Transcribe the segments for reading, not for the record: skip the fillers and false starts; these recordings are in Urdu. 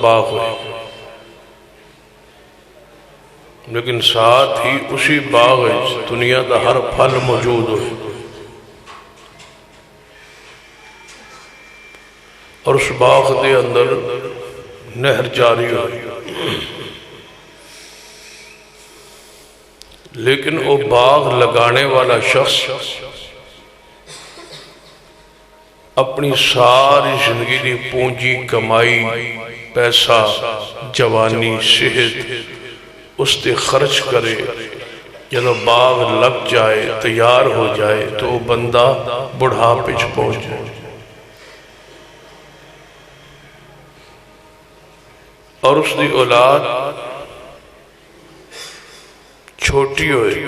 باغ ہوئے، لیکن ساتھ ہی اسی باغ دنیا دا ہر پھل موجود ہوئے، اور اس باغ دے اندر نہر جاری ہوئی، لیکن وہ باغ لگانے والا شخص اپنی ساری زندگی دی پونجی کمائی، پیسہ، جوانی، صحت اس تے خرچ کرے، جب باغ لگ جائے، تیار ہو جائے تو وہ بندہ بڑھاپے پہنچ جائے، اور اس دی اولاد چھوٹی ہوئی،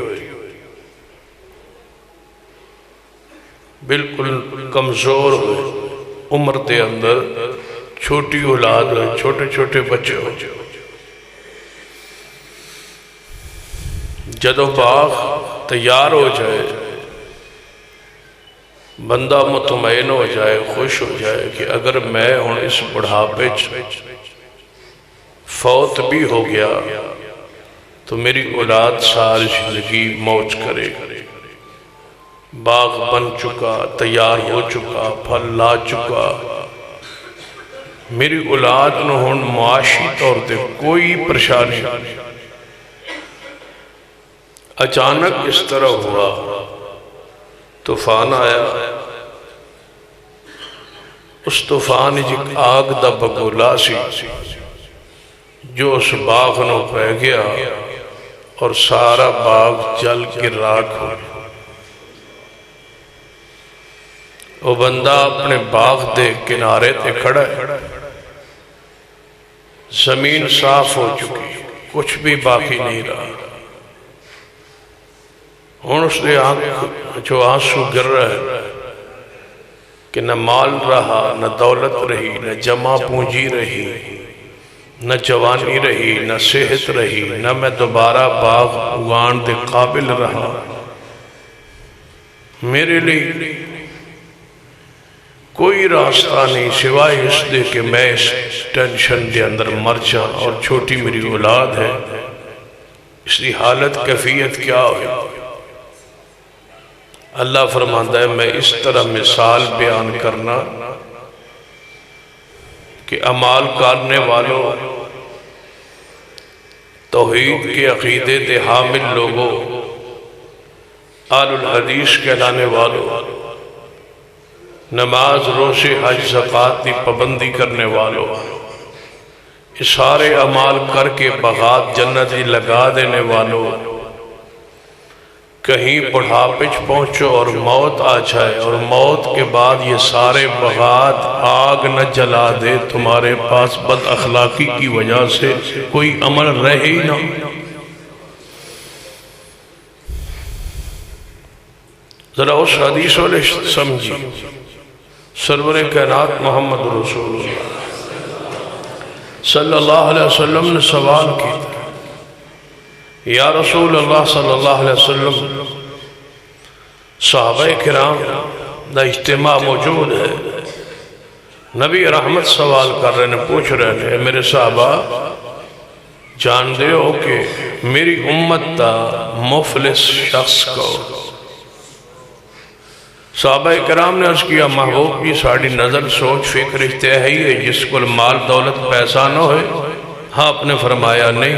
بالکل کمزور ہوئے، عمر دے اندر چھوٹی اولاد ہوئے، چھوٹے چھوٹے بچے ہوئے۔ جدو باغ تیار ہو جائے، بندہ مطمئن ہو جائے، خوش ہو جائے کہ اگر میں ہوں اس بڑھاپے فوت بھی ہو گیا تو میری اولاد ساری زندگی موج کرے، باغ بن چکا، تیار ہو چکا، پھل لا چکا، میری اولاد نو ہن معاشی طور تے کوئی پریشانی۔ اچانک اس طرح ہوا، طوفان آیا، اس طوفان ایک آگ دا بگولا سی جو اس باغ نو پہ گیا اور سارا باغ جل کے راکھ ہو گیا۔ وہ بندہ اپنے باغ دے کنارے تے کھڑا ہے، زمین صاف ہو چکی، کچھ بھی باقی نہیں رہا، ہن اس نے جو آنسو گر رہا ہے کہ نہ مال رہا، نہ دولت رہی، نہ جمع پونجی رہی، نہ جوانی رہی، نہ صحت رہی، نہ میں دوبارہ باغ اگان دے قابل رہا، میرے لیے کوئی راستہ نہیں سوائے اس دے کہ میں اس ٹینشن دے اندر مر جاؤں، اور چھوٹی میری اولاد ہے، اس کی حالت کیفیت کیا ہوئی؟ اللہ فرماتا ہے میں اس طرح مثال بیان کرنا کہ اعمال کرنے والوں، توحید کے عقیدے تے حامل لوگوں، اہل الحدیث کہلانے والوں، نماز، روزے، حج، زکوٰۃ کی پابندی کرنے والوں، یہ سارے اعمال کر کے بغات جنت لگا دینے والوں، کہیں بڑھاپے پہنچو اور موت آ جائے اور موت کے بعد یہ سارے بغات آگ نہ جلا دے، تمہارے پاس بد اخلاقی کی وجہ سے کوئی عمل رہے ہی نہ، ذرا اس حدیث والے سمجھی۔ سرور کائنات محمد رسول اللہ صلی اللہ علیہ وسلم نے سوال کیا، یا رسول اللہ صلی اللہ علیہ وسلم، صحابہ کرام دا اجتماع موجود ہے، نبی رحمت سوال کر رہے ہیں، پوچھ رہے ہیں میرے صحابہ جان دے ہو کہ میری امت دا مفلس شخص کو؟ صحابہ کرام نے عرض کیا محبوب کی ساڑھی نظر سوچ فکر اشتہائی ہے جس کو مال دولت پیسہ نہ ہوئے؟ ہاں آپ نے فرمایا نہیں،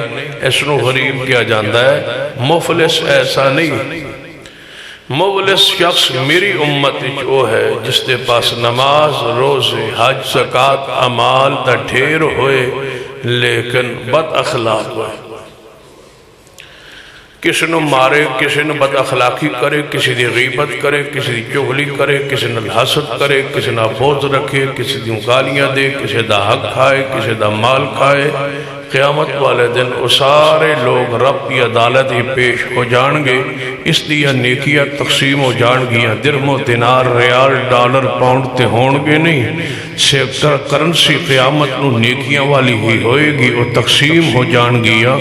اس نو غریب کیا جاندہ ہے، مفلس ایسا نہیں، مفلس شخص میری امت جو ہے جس دے پاس نماز، روزے، حج، زکوٰۃ، اعمال دا ڈھیر ہوئے لیکن بد اخلاق ہوئے، کسی نے مارے، کسی نے بد اخلاقی کرے، کسی دی غیبت کرے، کسی دی چغلی کرے، کسی نے حسد کرے، کسی نے بغض رکھے، کسی دی گالیاں دے، کسی دا حق کھائے، کسی دا مال کھائے، قیامت والے دن وہ سارے لوگ رب کی عدالت ہی پیش ہو جان گے، اس لئے نیکیاں تقسیم ہو جان گیا، درم و دینار، ریال، ڈالر، پاؤنڈ تے ہون گے نہیں، سیکٹر کرنسی قیامت نو نیکیاں والی ہی ہوئے گی، وہ تقسیم ہو جان گیا،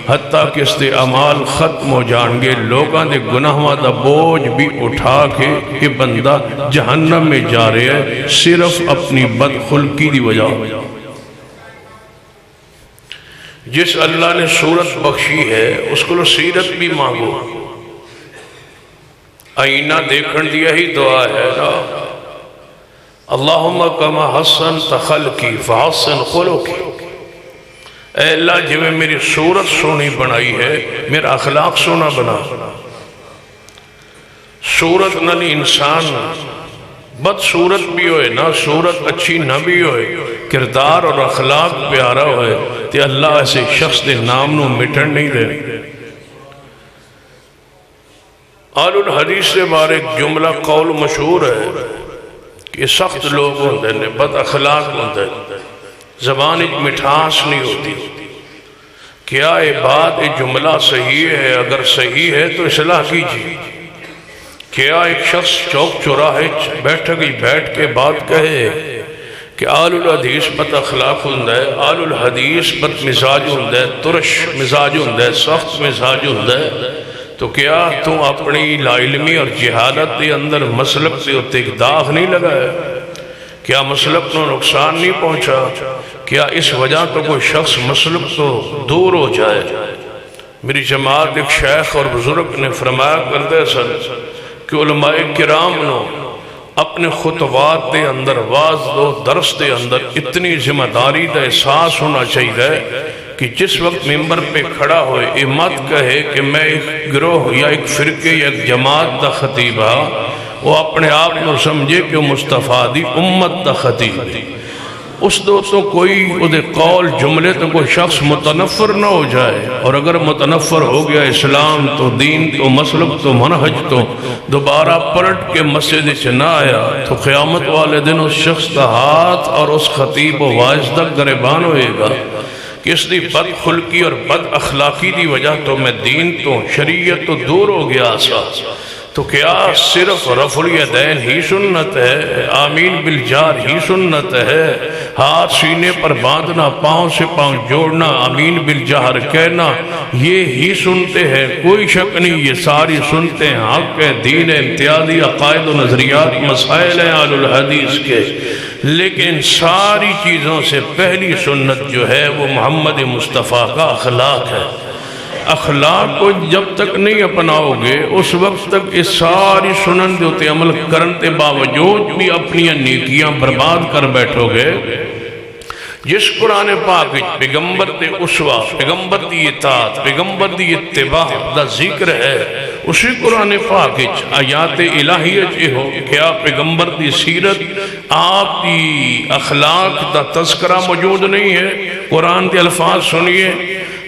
حتیٰ کہ اس دے اعمال ختم ہو جان گے، لوگاں دے گناہاں دا بوجھ بھی اٹھا کے یہ بندہ جہنم میں جا رہے ہے صرف اپنی بدخلقی دی وجہ۔ جس اللہ نے صورت بخشی ہے اس کو سیرت بھی مانگو. آئینہ دیکھن دیا ہی دعا ہے نا. اللہم کما حسنت خلقی فحسن خلقی. اے اللہ جو میری صورت سونی بنائی ہے میرا اخلاق سونا بنا. صورت نلی انسان بد صورت بھی ہوئے نا صورت اچھی نہ بھی ہوئے کردار اور اخلاق پیارا ہوئے تو اللہ ایسے شخص دے نام نو مٹن نہیں دے. آل الحدیث سے بارے ایک جملہ قول مشہور ہے کہ سخت لوگ ہوندے نے بد اخلاق ہوندے زبان ایک مٹھاس نہیں ہوتی. کیا یہ بات یہ جملہ صحیح ہے؟ اگر صحیح ہے تو اصلاح کیجیے. کیا ایک شخص چوک چوراہے بیٹھ کے بات کہے کہ آل الحدیث بد اخلاق ہوندے آل الحدیث بد مزاج ہوندے ترش مزاج ہوندے سخت مزاج ہوندے تو کیا تو اپنی لا علمی اور جہالت دے اندر مسلک سے ہوتے ایک داغ نہیں لگائے؟ کیا مسلک کو نقصان نہیں پہنچا؟ کیا اس وجہ تو کوئی شخص مسلک تو دور ہو جائے؟ میری جماعت ایک شیخ اور بزرگ نے فرمایا کرتے سن کہ علماء کرام نو اپنے خطبات دے اندر واعظ و درس دے اندر اتنی ذمہ داری دا احساس ہونا چاہیے کہ جس وقت ممبر پہ کھڑا ہوئے یہ مت کہے کہ میں ایک گروہ یا ایک فرقے یا ایک جماعت دا خطیب ہاں. وہ اپنے آپ کو سمجھے کہ وہ مصطفیٰ دی امت دا خطیب دی. اس دوستوں کوئی وہ قول جملے تو کوئی شخص متنفر نہ ہو جائے. اور اگر متنفر ہو گیا اسلام تو دین تو مسلک تو منہج تو دوبارہ پلٹ کے مسجد سے نہ آیا تو قیامت والے دن اس شخص کا ہاتھ اور اس خطیب و واعظ تک گریبان ہوئے گا کہ اس دی بد خلقی اور بد اخلاقی دی وجہ تو میں دین تو شریعت تو دور ہو گیا سا. تو کیا صرف رفع الیدین ہی سنت ہے؟ آمین بالجار ہی سنت ہے؟ ہاتھ سینے پر باندھنا پاؤں سے پاؤں جوڑنا آمین بالجہر کہنا یہ ہی سنتے ہیں؟ کوئی شک نہیں یہ ساری سنتے ہیں. حق ہے دین امتیازی عقائد و نظریات مسائل ہیں آل الحدیث کے. لیکن ساری چیزوں سے پہلی سنت جو ہے وہ محمد مصطفیٰ کا اخلاق ہے. اخلاق کو جب تک نہیں اپناؤ گے اس وقت تک اس ساری سنن دیتے عمل کرنے باوجود بھی اپنی نیکیاں برباد کر بیٹھو گے. جس قرآن پاک پیغمبر دے اسوہ پیغمبر دی اطاعت پیغمبر دی اتباع دا ذکر ہے اسی قرآن پاک آیات الہیہ ہو کیا پیغمبر دی سیرت آپ دی اخلاق دا تذکرہ موجود نہیں ہے؟ قرآن دے الفاظ سنیے.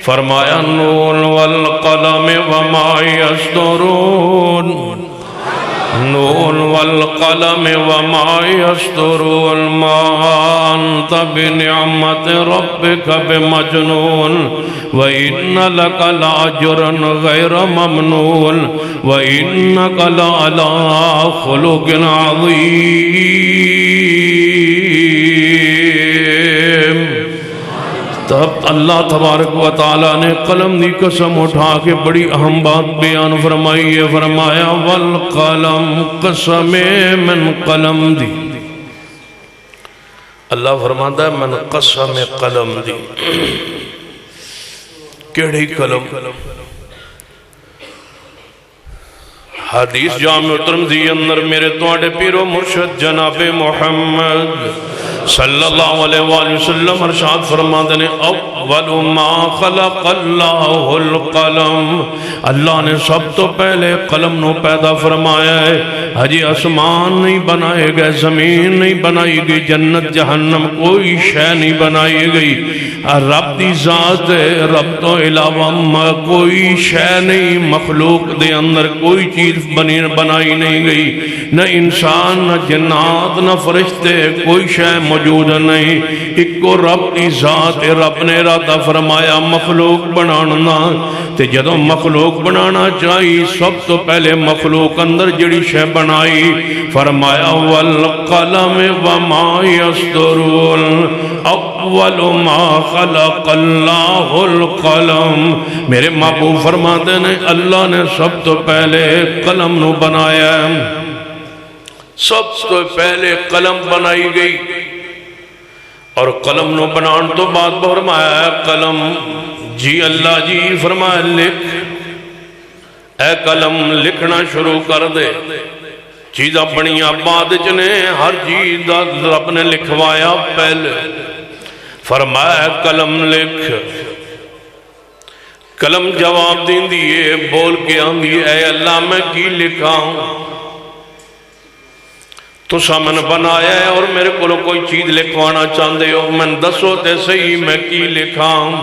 فرمایا نون والقلم وما یسطرون نون والقلم وما یسطرون ما انت بنعمت ربک بمجنون وَإِنَّ لَكَ لَأَجْرًا غَيْرَ مَمْنُونٍ وَإِنَّكَ لَعَلَىٰ خُلُقٍ عَظِيمٍ. تب اللہ تبارک و تعالیٰ نے قلم دی قسم اٹھا کے بڑی اہم بات بیان فرمائی ہے. فرمایا والقلم قسم من قلم دی. اللہ فرماتا ہے من قسم قلم دی. کیڑی قلم؟ حدیث جامع ترمذی اندر میرے توڑے پیر و مرشد جناب محمد صلی اللہ علیہ وآلہ وسلم ارشاد فرماتے ہیں اول ما خلق اللہ القلم. اللہ نے سب تو پہلے قلم نو پیدا فرمایا ہے. حجی آسمان نہیں بنائے گئے زمین نہیں بنائی گئی جنت جہنم کوئی شے نہیں بنائی گئی. رب دی ذات ہے رب تو علاوہ کوئی شے نہیں. مخلوق دے اندر کوئی چیز بنائی نہیں گئی نہ انسان نہ جنات نہ فرشتے کوئی شے موجود نہیں. ایک کو رب دی ذات رب نے ارادہ فرمایا مخلوق بنانا تے جدوں مخلوق بنانا چاہیے سب تو پہلے مخلوق اندر جڑی شے بنائی فرمایا والقلم وما یسطرون. اول ما خلق اللہ القلم. میرے محبوب فرماتے ہیں اللہ نے سب تو پہلے قلم نو بنایا. سب تو پہلے قلم بنائی گئی اور قلم نو بنان تو بعد فرمایا قلم جی اللہ جی فرمایا لکھ، اے قلم لکھنا شروع کر دے۔ چیزاں بڑیاں بعد چنے، ہر چیز رب نے لکھوایا پہلے۔ فرمایا قلم لکھ، قلم جواب دین دیئے بول کے ہم دیئے اے اللہ میں کی لکھا ہوں، تو سامن بنایا ہے اور میرے کو کوئی چیز لکھوانا چاندے ہو، میں دسو تے صحیح میں کی لکھا ہوں۔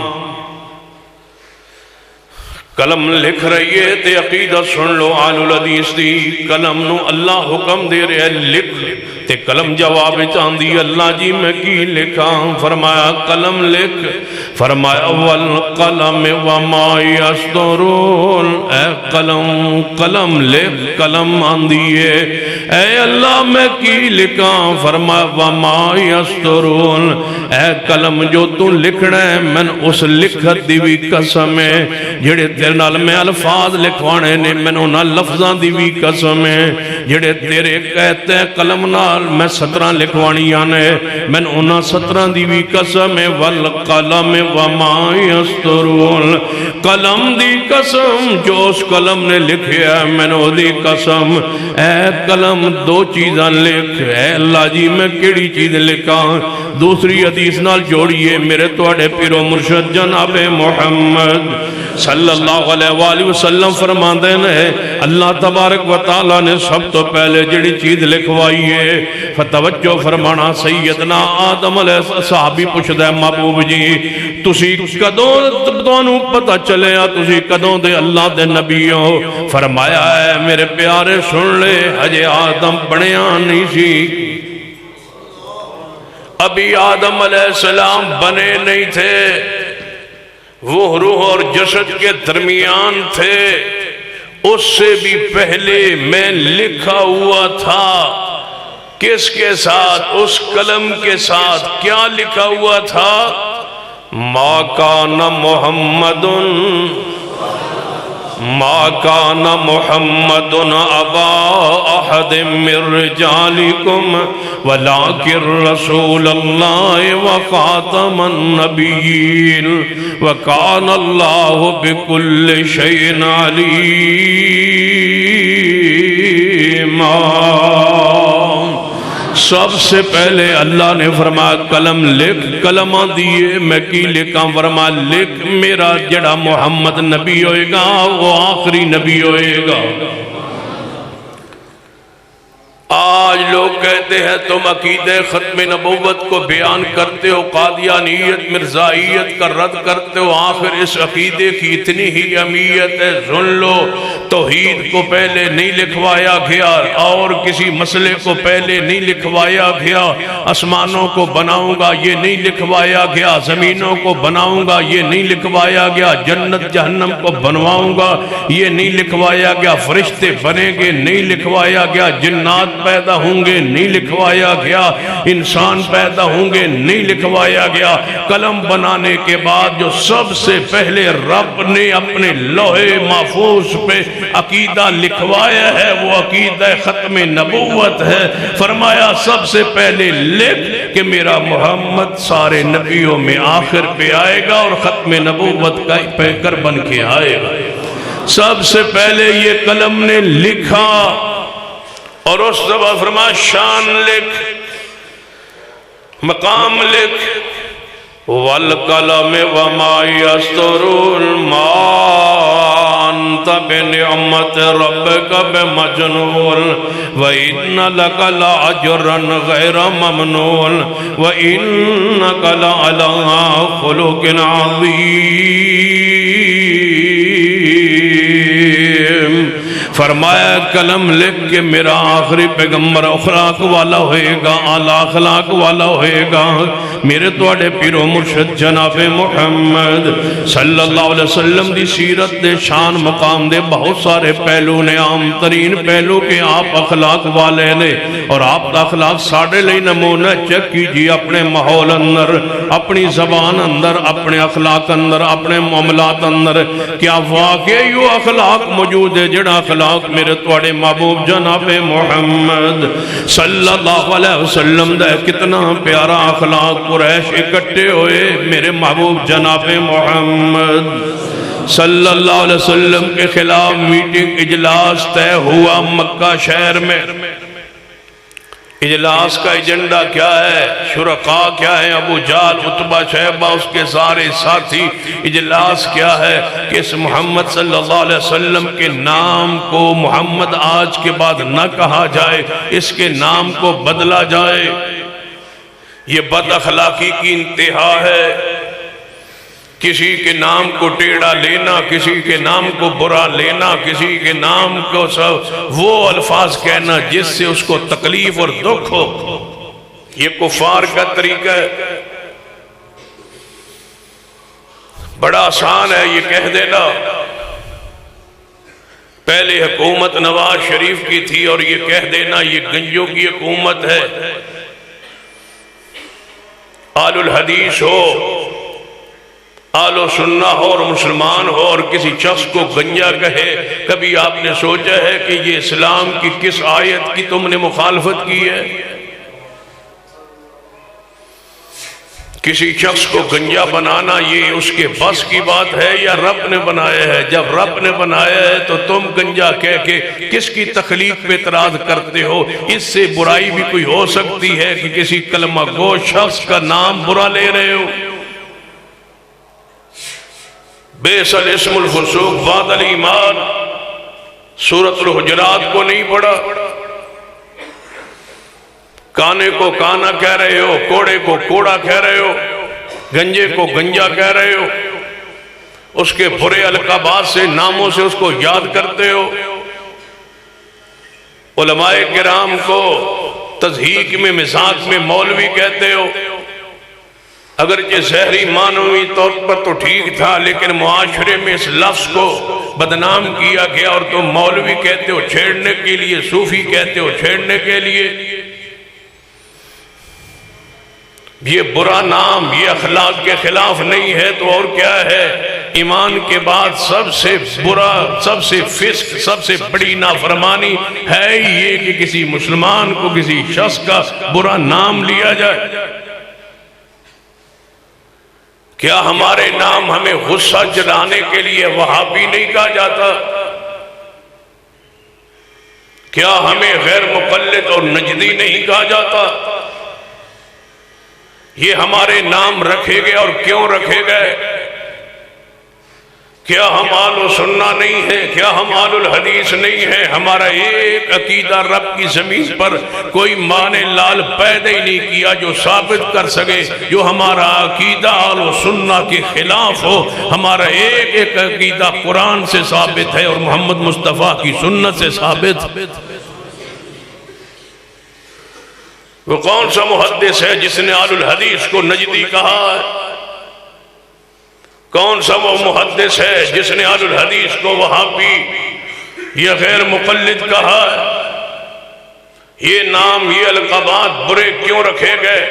قلم لکھ رہی ہے تے عقیدہ سن لو آل الحدیث دی، قلم نو اللہ حکم دے رہے لکھ، تے قلم جواب چاندی اللہ جی میں کی لکھا ہوں۔ فرمایا قلم لکھ، فرمایا والقلم وما یسطرون، اے قلم قلم لکھ، قلم آندیے اے اللہ میں کی لکھا ہوں۔ فرمایا وما یسطرون، اے قلم جو تو لکھنا ہے میں اس لکھت دی بھی قسم ہے، جڑے تیرے نال میں الفاظ لکھوانے نے میں انہاں لفظاں دی بھی قسم ہے، جڑے تیرے کہتے ہیں قلم نال میں 17 لکھوانی آنے میں انہاں 17 دی بھی قسم ہے۔ والقلم وما یسطرون، قلم دی قسم جو اس قلم نے لکھیا ہے میں نے دی قسم۔ اے قلم دو چیزاں لکھ، اے اللہ جی میں کیڑی چیز لکھا؟ دوسری حدیث نال جوڑیے میرے توڑے پیر و مرشد جناب محمد صلی اللہ علیہ وآلہ وسلم فرماندے نے اللہ تبارک و تعالیٰ نے سب تو پہلے جڑی چیز لکھوائی ہے، فتوجہ فرمانا سیدنا آدم علیہ صحابی پوچھدا ہے محبوب جی تسی کدوں تانوں پتہ چلے تسی کدوں دے اللہ دے نبی ہو؟ فرمایا ہے میرے پیارے سن لے ہجے آدم بنیا نہیں سی، ابھی آدم علیہ السلام بنے نہیں تھے، وہ روح اور جسد کے درمیان تھے، اس سے بھی پہلے میں لکھا ہوا تھا۔ کس کے ساتھ؟ اس قلم کے ساتھ۔ کیا لکھا ہوا تھا؟ ما کان محمد ما کان محمد ابا احد من رجالکم ولکن رسول اللہ وخاتم النبیین وکان اللہ بکل شیء علیما۔ سب سے پہلے اللہ نے فرمایا قلم لکھ، کلمہ دیئے میں کی لکھاں، فرمایا لکھ میرا جڑا محمد نبی ہوئے گا وہ آخری نبی ہوئے گا۔ آج لوگ کہتے ہیں تم عقیدہ ختم نبوت کو بیان کرتے ہو، قادیانیت مرزائیت کا رد کرتے ہو، آخر اس عقیدے کی اتنی ہی اہمیت ہے۔ سن لو توحید کو پہلے نہیں لکھوایا گیا اور کسی مسئلے کو پہلے نہیں لکھوایا گیا، آسمانوں کو بناؤں گا یہ نہیں لکھوایا گیا، زمینوں کو بناؤں گا یہ نہیں لکھوایا گیا، جنت جہنم کو بنواؤں گا یہ نہیں لکھوایا گیا، فرشتے بنیں گے نہیں لکھوایا گیا، جنات پیدا ہوں گے نہیں لکھوایا گیا، انسان پیدا ہوں گے نہیں لکھوایا گیا۔ قلم بنانے کے بعد جو سب سے پہلے رب نے اپنے لوح محفوظ پہ عقیدہ لکھوایا ہے وہ عقیدہ ختم نبوت ہے۔ فرمایا سب سے پہلے لکھ کہ میرا محمد سارے نبیوں میں آخر پہ آئے گا اور ختم نبوت کا پیکر بن کے آئے گا۔ سب سے پہلے یہ قلم نے لکھا اور اس دفعہ فرمایا شان لکھ، مقام لکھ، والقلم وما یسطرون ما انت بنعمت ربک بمجنون وان لک لاجرا غیر ممنون وانک لعلی خلق عظیم۔ فرمایا قلم لکھ کے میرا آخری پیغمبر اخلاق والا ہوئے گا، اعلیٰ اخلاق والا ہوئے گا، میرے توڑے پیر و مرشد جناب محمد صلی اللہ علیہ وسلم دی سیرت دے شان مقام دے بہت سارے پہلو نے، عام ترین پہلو کہ آپ اخلاق والے نے اور آپ دا اخلاق ساڑھے لئی نمونہ چیک کیجئے اپنے ماحول اندر، اپنی زبان اندر، اپنے اخلاق اندر، اپنے معاملات اندر، کیا واقعی وہ اخلاق موجود ہے جڑا اخلاق میرے توڑے محبوب جناب محمد صلی اللہ علیہ وسلم دا کتنا پیارا اخلاق قریش اکٹھے ہوئے، میرے محبوب جناب محمد صلی اللہ علیہ وسلم کے خلاف میٹنگ اجلاس طے ہوا مکہ شہر میں۔ اجلاس کا ایجنڈا کیا ہے؟ شرکاء کیا ہے؟ ابو جہل، عتبہ، شیبہ، اس کے سارے ساتھی۔ اجلاس کیا ہے کہ اس محمد صلی اللہ علیہ وسلم کے نام کو محمد آج کے بعد نہ کہا جائے، اس کے نام کو بدلا جائے۔ یہ بد اخلاقی کی انتہا ہے، کسی کے نام کو ٹیڑھا لینا، کسی کے نام کو برا لینا، کسی کے نام کو وہ الفاظ کہنا جس سے اس کو تکلیف اور دکھ ہو، یہ کفار کا طریقہ ہے۔ بڑا آسان ہے یہ کہہ دینا، پہلے حکومت نواز شریف کی تھی اور یہ کہہ دینا یہ گنجوں کی حکومت ہے۔ آل الحدیث ہو، آل و سنہ ہو اور مسلمان ہو اور کسی شخص کو گنجا کہے، کبھی آپ نے سوچا ہے کہ یہ اسلام کی کس آیت کی تم نے مخالفت کی ہے؟ کسی شخص کو گنجا بنانا یہ اس کے بس کی بات ہے یا رب نے بنایا ہے؟ جب رب نے بنایا ہے تو تم گنجا کہہ کے کس کی تخلیق پہ اعتراض کرتے ہو؟ اس سے برائی بھی کوئی ہو سکتی ہے کہ کسی کلمہ گو شخص کا نام برا لے رہے ہو؟ بئس الاسم الفسوق بعد الایمان، سورۃ الحجرات کو نہیں پڑھا؟ کانے کو کانا کہہ رہے ہو، کوڑے کو کوڑا کہہ رہے ہو، گنجے کو گنجا کہہ رہے ہو، اس کے برے القابات سے، ناموں سے اس کو یاد کرتے ہو۔ علماء کرام کو تضحیک میں، مزاق میں مولوی کہتے ہو، اگرچہ ظاہری معنوی طور پر تو ٹھیک تھا لیکن معاشرے میں اس لفظ کو بدنام کیا گیا اور تم مولوی کہتے ہو چھیڑنے کے لیے، صوفی کہتے ہو چھیڑنے کے لیے۔ یہ برا نام یہ اخلاق کے خلاف نہیں ہے تو اور کیا ہے؟ ایمان کے بعد سب سے برا، سب سے فسق، سب سے بڑی نافرمانی ہے یہ کہ کسی مسلمان کو کسی شخص کا برا نام لیا جائے۔ کیا ہمارے نام ہمیں غصہ جلانے کے لیے وہابی نہیں کہا جاتا؟ کیا ہمیں غیر مقلد اور نجدی نہیں کہا جاتا؟ یہ ہمارے نام رکھے گئے اور کیوں رکھے گئے؟ کیا ہم آل و سنہ نہیں ہیں؟ کیا ہم آل الحدیث نہیں ہیں؟ ہمارا ایک عقیدہ رب کی زمین پر کوئی معنی لال پیدا ہی نہیں کیا جو ثابت کر سکے جو ہمارا عقیدہ آل و سنہ کے خلاف ہو۔ ہمارا ایک عقیدہ قرآن سے ثابت ہے اور محمد مصطفیٰ کی سنت سے ثابت۔ وہ کون سا محدث ہے جس نے آل الحدیث کو نجدی کہا ہے؟ کون سا وہ محدث ہے جس نے آل الحدیث کو وہابی یا غیر مقلد کہا ہے؟ یہ نام یہ القابات برے کیوں رکھے گئے؟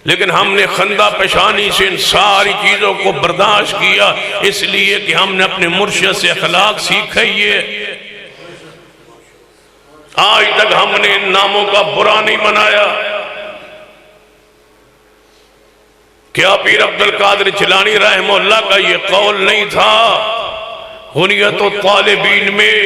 لیکن ہم نے خندہ پیشانی سے ان ساری چیزوں کو برداشت کیا اس لیے کہ ہم نے اپنے مرشد سے اخلاق سیکھے۔ یہ آج تک ہم نے ان ناموں کا برا نہیں منایا۔ کیا پیر عبد القادر جیلانی رحمہ اللہ کا یہ قول نہیں تھا غنیت الطالبین میں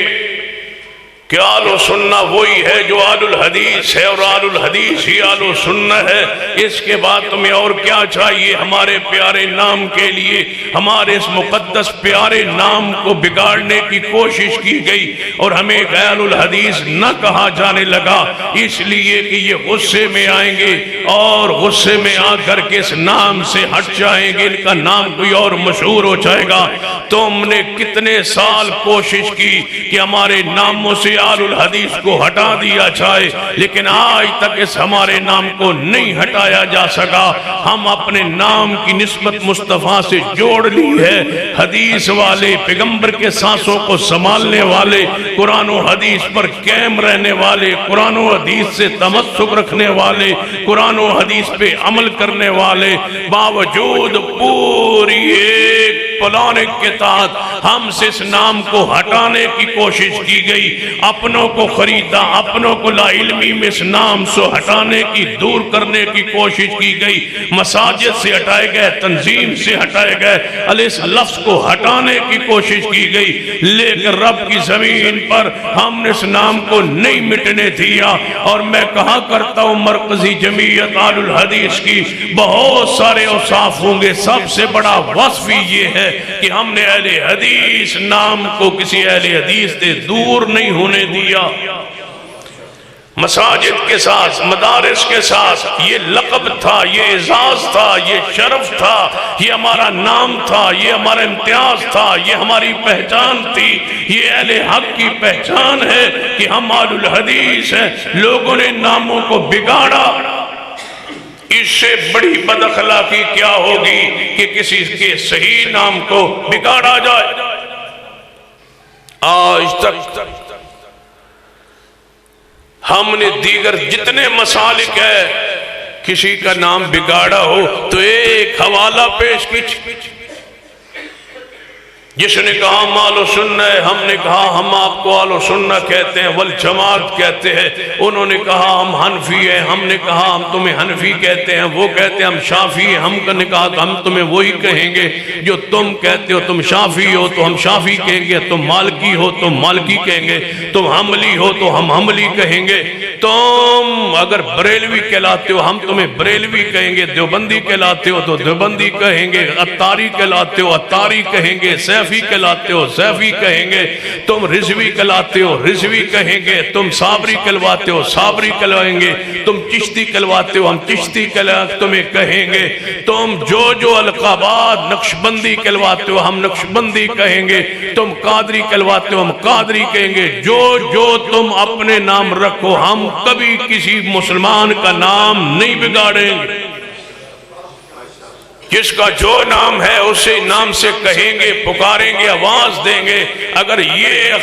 کہ آل و سنہ وہی ہے جو آل الحدیث ہے اور آل الحدیث ہی آل و سنہ ہے؟ اس کے بعد تمہیں اور کیا چاہیے؟ ہمارے پیارے نام کے لیے ہمارے اس مقدس پیارے نام کو بگاڑنے کی کوشش کی گئی اور ہمیں آل الحدیث نہ کہا جانے لگا اس لیے کہ یہ غصے میں آئیں گے اور غصے میں آ کر کے اس نام سے ہٹ جائیں گے، ان کا نام کوئی اور مشہور ہو جائے گا۔ تم نے کتنے سال کوشش کی کہ ہمارے ناموں سے آل الحدیث کو ہٹا دیا جائے لیکن آج تک اس ہمارے نام کو نہیں ہٹایا جا سکا۔ ہم اپنے نام کی نسبت مصطفیٰ سے جوڑ لی ہے۔ حدیث والے، پیغمبر کے سانسوں کو سنبھالنے والے، قرآن و حدیث پر قائم رہنے والے، قرآن و حدیث سے تمسک رکھنے والے، قرآن و حدیث پہ عمل کرنے والے، باوجود پوری ایک پلانے کے تحت ہم سے اس نام کو ہٹانے کی کوشش کی گئی، اپنوں کو خریدا، اپنوں کو لا علمی میں اس نام سے ہٹانے کی، دور کرنے کی کوشش کی گئی، مساجد سے ہٹائے گئے، تنظیم سے ہٹائے گئے، اس لفظ کو ہٹانے کی کوشش کی گئی، لیکن رب کی زمین پر ہم نے اس نام کو نہیں مٹنے دیا۔ اور میں کہا کرتا ہوں مرکزی جمعیت اہل الحدیث کی بہت سارے اوصاف ہوں گے، سب سے بڑا وصف یہ ہے کہ ہم نے اہل حدیث نام کو کسی اہل حدیث سے دور نہیں ہونے دیا۔ مساجد کے ساتھ، مدارس کے ساتھ یہ لقب تھا، یہ اعزاز تھا، یہ شرف تھا، یہ ہمارا نام تھا، یہ ہمارا امتیاز تھا، یہ ہماری پہچان تھی، یہ اہل حق کی پہچان ہے کہ ہم اہل الحدیث ہیں۔ لوگوں نے ناموں کو بگاڑا، اس سے بڑی بد اخلاقی کیا ہوگی کہ کسی کے صحیح نام کو بگاڑا جائے۔ آج تک ہم نے دیگر جتنے مسالک ہے، کسی کا نام بگاڑا ہو تو ایک حوالہ پیش کیجئے۔ جس نے کہا ہم اہل سنہ ہے، ہم نے کہا ہم آپ کو اہل سنہ کہتے ہیں والجماعت کہتے ہیں، انہوں نے کہا ہم حنفی ہیں، ہم نے کہا ہم تمہیں حنفی کہتے ہیں، وہ کہتے ہیں ہم شافعی ہیں، ہم نے کہا کہ ہم تمہیں وہی کہیں گے جو تم کہتے ہو، تم شافعی ہو تو ہم شافعی کہیں گے، تم مالکی ہو تو مالکی کہیں گے، تم حنبلی ہو تو ہم حنبلی کہیں گے، تم اگر بریلوی کہلاتے ہو ہم تمہیں بریلوی کہیں گے، دیوبندی کہلاتے ہو تو دیوبندی کہیں گے، عطاری کہلاتے ہو عطاری کہیں گے، سیفی کہلاتے ہو سیفی کہیں گے، تم رضوی کہلاتے ہو رضوی کہیں گے، تم صابری کہلواتے ہو صابری کہلائیں گے، تم چشتی کہلواتے ہو ہم چشتی تمہیں کہیں گے، تم جو القابات نقشبندی کہلواتے ہو ہم نقشبندی کہیں گے، تم قادری کہلواتے ہو ہم قادری کہیں گے، جو تم اپنے نام رکھو ہم کبھی کسی مسلمان کا نام نہیں بگاڑیں گے۔ جس کا جو نام ہے اسے نام سے کہیں گے، پکاریں گے، آواز دیں گے۔ اگر یہ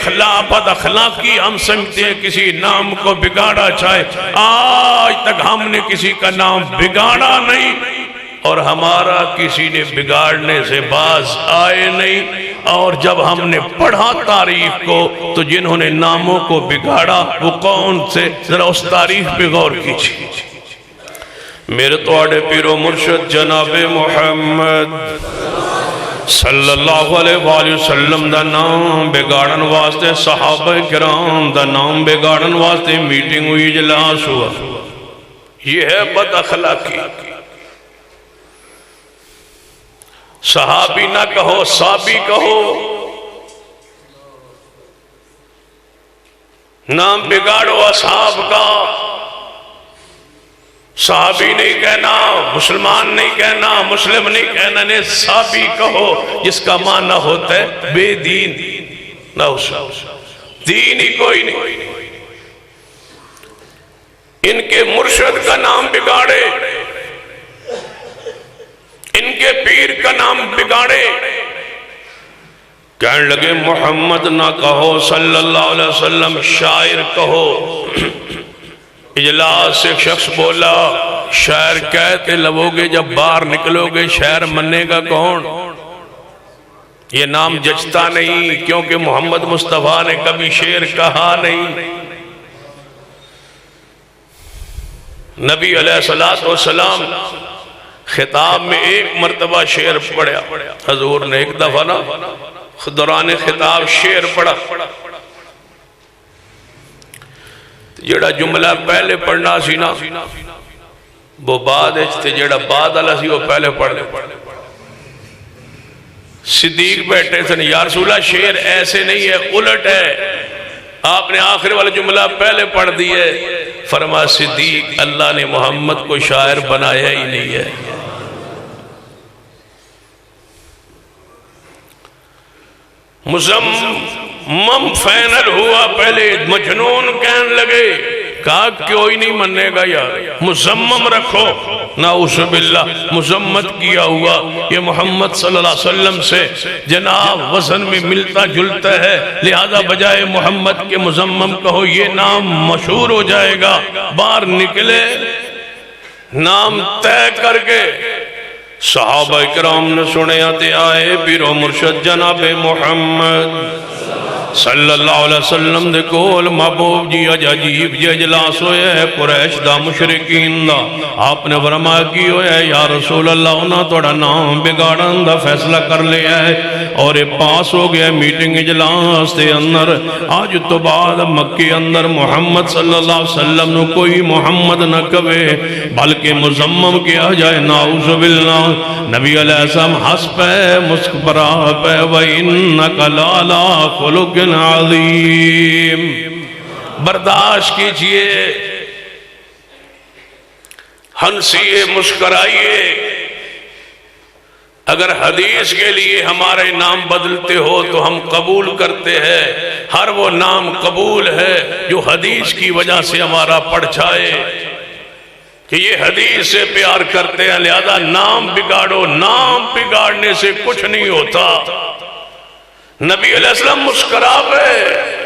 بد اخلاقی ہم سمجھتے ہیں کسی نام کو بگاڑا جائے، آج تک ہم نے کسی کا نام بگاڑا نہیں اور ہمارا کسی نے بگاڑنے سے باز آئے نہیں۔ اور جب ہم نے پڑھا تاریخ کو تو جنہوں نے ناموں کو بگاڑا وہ کون سے، ذرا اس تاریخ پہ غور کیجیے۔ میرے توڑے پیر و مرشد جناب محمد صلی اللہ علیہ وآلہ وسلم دا نام بگاڑن واسطے صحابہ کرام دا نام بگاڑن واسطے میٹنگ ہوئی، اجلاس ہوا۔ یہ ہے بد اخلاقی۔ صحابی نہ کہو صحابی کہو، نام بگاڑو اصحاب کا، صحابی نہیں کہنا، مسلمان نہیں کہنا، مسلم نہیں کہنا، نہیں صحابی کہو، جس کا معنی ہوتا ہے بے دین، نہ دین ہی کوئی نہیں۔ ان کے مرشد کا نام بگاڑے، ان کے پیر کا نام بگاڑے، کہنے لگے محمد نہ کہو صلی اللہ علیہ وسلم، شاعر کہو۔ اجلاس سے ایک شخص بولا شاعر کہتے لبو گے جب باہر نکلو گے، شاعر مننے گا کون؟ یہ نام جچتا نہیں، کیونکہ محمد مصطفیٰ نے کبھی شعر کہا نہیں۔ نبی علیہ السلام خطاب میں ایک مرتبہ شعر پڑھا، حضور نے ایک دفعہ نا دوران خطاب شعر پڑھا، جڑا جملہ پہلے پڑھنا سی نا وہ بعد اچھتے، جڑا بعد اللہ سی وہ پہلے پڑھ لے۔ صدیق بیٹھے سن، یا رسول اللہ شعر ایسے نہیں ہے، الٹ ہے، آپ نے آخر والا جملہ پہلے پڑھ دیئے۔ فرما صدیق اللہ نے محمد کو شاعر بنایا ہی نہیں ہے۔ مزمم فینل ہوا، پہلے مجنون کہنے لگے، کہا کوئی نہیں مننے گا یار، مزمم رکھو، نعوذ باللہ مزمت کیا ہوا۔ یہ محمد صلی اللہ علیہ وسلم سے جناب وزن میں ملتا جلتا ہے، لہذا بجائے محمد کے مزمم کہو، یہ نام مشہور ہو جائے گا۔ باہر نکلے، نام طے کر کے صحابہ کرام نے سنیا تے آئے پیر و مرشد جناب محمد صلی اللہ علیہ وسلم دے کول محبوب جی عجیب جی اجلاس ہویا ہے قریش دا مشرکین دا آپ نے فرمایا کی ہویا ہے یا رسول اللہ انہاں توڑا نام بگاڑن دا فیصلہ کر لیا ہے اور پاس ہو گیا میٹنگ اجلاس دے اندر آج تو بعد مکے اندر محمد صلی اللہ علیہ وسلم نو کوئی محمد نہ کہے بلکہ مزمم کیا جائے نعوذ باللہ نبی علیہ السلام ہس پہ مسکبرا پہ وَإِنَّكَ لَعَلَىٰ خُلُقٍ عظیم برداشت کیجئے ہنسیے مسکرائیے اگر حدیث کے لیے ہمارے نام بدلتے ہو تو ہم قبول کرتے ہیں ہر وہ نام قبول ہے جو حدیث کی وجہ سے ہمارا پڑ جائے کہ یہ حدیث سے پیار کرتے ہیں لہذا نام بگاڑو نام بگاڑنے سے کچھ نہیں ہوتا نبی علیہ السلام مسکرا پہ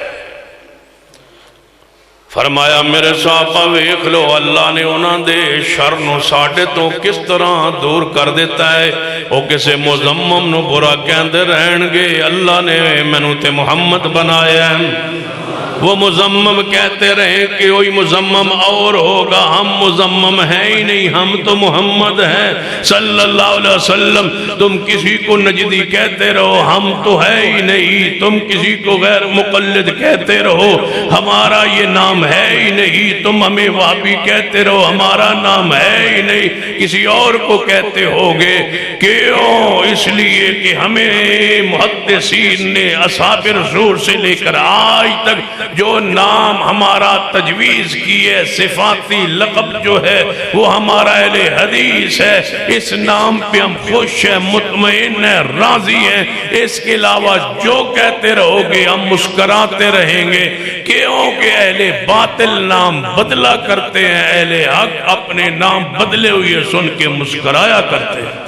فرمایا میرے صحابہ ویکھ لو اللہ نے انہاں دے شر نو ساڈے تو کس طرح دور کر دیتا ہے وہ کسے مزمم نو برا کہندے رہن گے اللہ نے مینوں تے محمد بنایا ہے وہ مزمم کہتے رہے کہ وہی مزمم اور ہوگا ہم مزمم ہیں ہی نہیں ہم تو محمد ہیں صلی اللہ علیہ وسلم تم کسی کو نجدی کہتے رہو ہم تو ہے ہی نہیں تم کسی کو غیر مقلد کہتے رہو ہمارا یہ نام ہے ہی نہیں تم ہمیں وہابی کہتے رہو ہمارا نام ہے ہی نہیں کسی اور کو کہتے ہوگے کیوں اس لیے کہ ہمیں محدثین نے اصحاب رسول سے لے کر آج تک جو نام ہمارا تجویز کی ہے صفاتی لقب جو ہے وہ ہمارا اہل حدیث ہے اس نام پہ ہم خوش ہیں مطمئن ہیں راضی ہیں اس کے علاوہ جو کہتے رہو گے ہم مسکراتے رہیں گے کیونکہ اہل باطل نام بدلا کرتے ہیں اہل حق اپنے نام بدلے ہوئے سن کے مسکرایا کرتے ہیں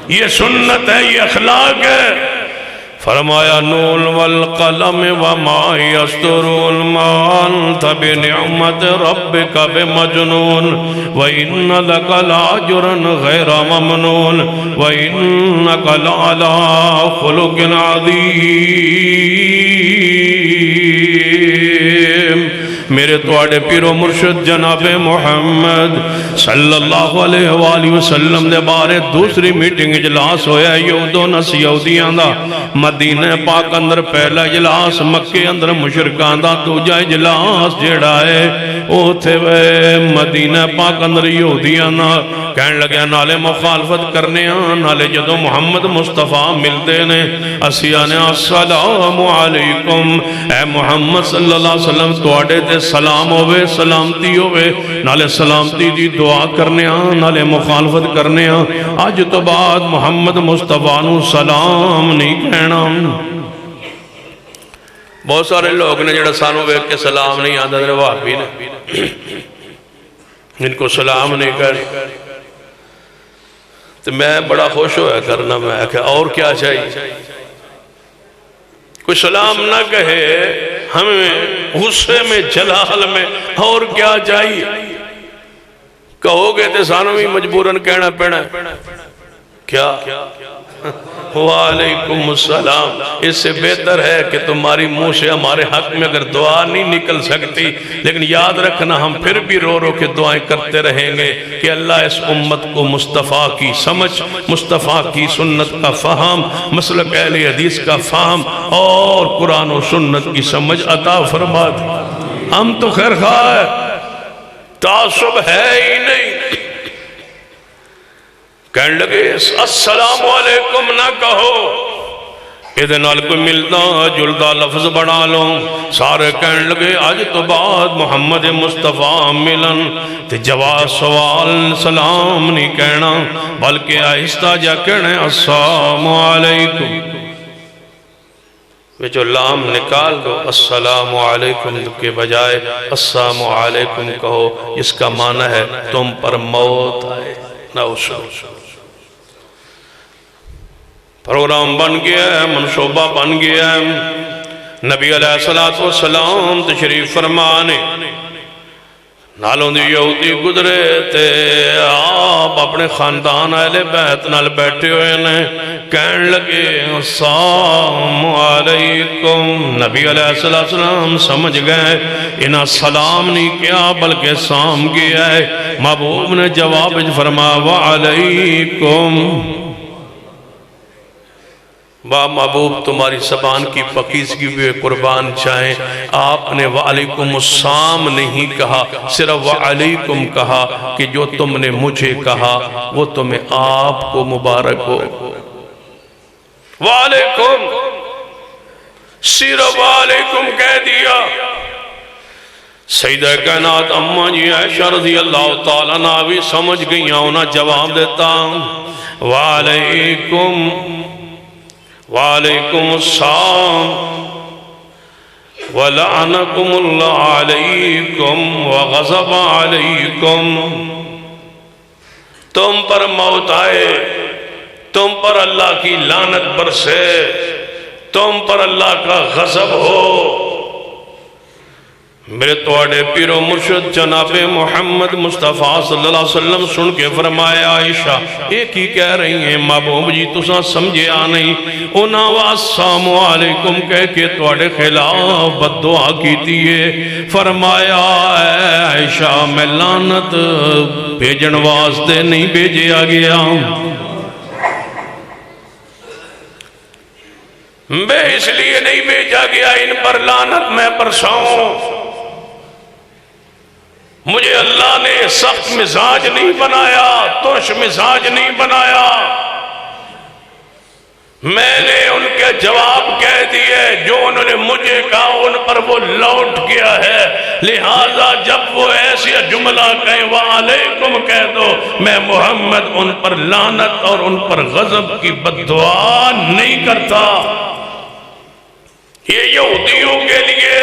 یہ سنت ہے یہ اخلاق ہے فرمایا نون والقلم وما یسطرون ما انت بنعمت ربک بمجنون وَإِنَّ لَكَ لَأَجْرًا غَيْرَ مَمْنُونَ وَإِنَّكَ لَعَلَىٰ خُلُقٍ عَظِيمٍ میرے توڑے پیر و مرشد جناب محمد صلی اللہ علیہ وآلہ وسلم دے بارے دوسری میٹنگ اجلاس ہویا یہود و نصیودیاں دا مدینہ پاک اندر پہلا اجلاس مکے اندر مشرکان دا دوجا اجلاس جیڑا ہے او تھے مدینہ پاک اندر یہودیاں نا کہنے لگے نالے مخالفت کرنے نالے جدو محمد مصطفیٰ ملتے نے اسیانے السلام علیکم اے محمد صلی اللہ علیہ وسلم توڑے تے سلام ہوئے سلامتی ہوئے نالے سلامتی دی دعا کرنے نالے مخالفت کرنے آج تو بعد محمد مصطفیٰ نو سلام نہیں کہنا بہت سارے لوگ نے جڑا سانو بیک کے سلام نہیں آدھا در وہابی نے ان کو سلام نہیں کہنا تو میں بڑا خوش ہویا کرنا میں کہ اور کیا چاہیے کوئی سلام نہ کہے ہمیں غصے میں جلال میں اور کیا چاہیے کہو گے تے سانو بھی مجبوراً کہنا پینا کیا وعلیکم السلام اس سے بہتر ہے کہ تمہاری منہ سے ہمارے حق میں اگر دعا نہیں نکل سکتی لیکن یاد رکھنا ہم پھر بھی رو رو کے دعائیں کرتے رہیں گے کہ اللہ اس امت کو مصطفیٰ کی سمجھ مصطفیٰ کی سنت کا فہم مسلک اہل حدیث کا فہم اور قرآن و سنت کی سمجھ عطا فرما دے ہم تو خیر خواہ تعصب ہے ہی نہیں کہنے لگے السلام علیکم نہ کہو ادھے نال کوئی ملتا جلدہ لفظ بڑھا لو سارے کہنے لگے آج تو بعد محمد مصطفیٰ ملن تے جواب سوال سلام نہیں کہنا بلکہ آہستہ جا کہنے السلام علیکم جو لام نکال دو السلام علیکم کے بجائے السلام علیکم کہو اس کا معنی ہے تم پر موت آئے نعوذ پروگرام بن گیا ہے منصوبہ بن گیا ہے نبی علیہ السلام تشریف فرمانے نالوں دی یہودی گزرے تے آپ اپنے خاندان اہل بیت نال بیٹھے ہوئے نے کہن لگے السلام علیکم. نبی علیہ السلام سمجھ گئے انہاں سلام نہیں کیا بلکہ سام کیا ہے. محبوب نے جواب فرمایا وعلیکم. واہ محبوب تمہاری زبان کی پاکیزگی ہوئے قربان چاہیں. آپ نے وعلیکم السلام نہیں کہا صرف وعلیکم کہا کہ جو تم نے مجھے کہا وہ تمہیں آپ کو مبارک ہو. وعلیکم صرف وعلیکم کہہ دیا. سیدہ کائنات اماں جی عائشہ رضی اللہ تعالیٰ عنہ بھی سمجھ گئی انہاں جواب دیتا وعلیکم وعلیکم السلام وَلَعَنَكُمُ اللَّهُ عَلَيْكُمْ وَغَضَبَ عَلَيْكُمْ. تم پر موت آئے، تم پر اللہ کی لعنت برسے، تم پر اللہ کا غضب ہو. میرے توڑے پیر و مرشد جناب محمد مصطفیٰ صلی اللہ علیہ وسلم سن کے فرمایا عائشہ ایک ہی کہہ رہی ہیں محبوب جی تساں سمجھے آ نہیں. انہاں والسلام علیکم کہہ کے توڑے خلاف بد دعا کی دیئے. فرمایا اے عائشہ میں لعنت بھیجن واسطے نہیں بھیجے آ گیا، میں اس لیے نہیں بھیجا گیا ان پر لعنت میں برساؤں. مجھے اللہ نے سخت مزاج نہیں بنایا، ترش مزاج نہیں بنایا. میں نے ان کے جواب کہہ دیے جو انہوں نے مجھے کہا ان پر وہ لوٹ گیا ہے. لہذا جب وہ ایسے جملہ کہیں وعلیکم کہہ دو میں محمد ان پر لعنت اور ان پر غضب کی بد دعا نہیں کرتا. یہ یہودیوں کے لیے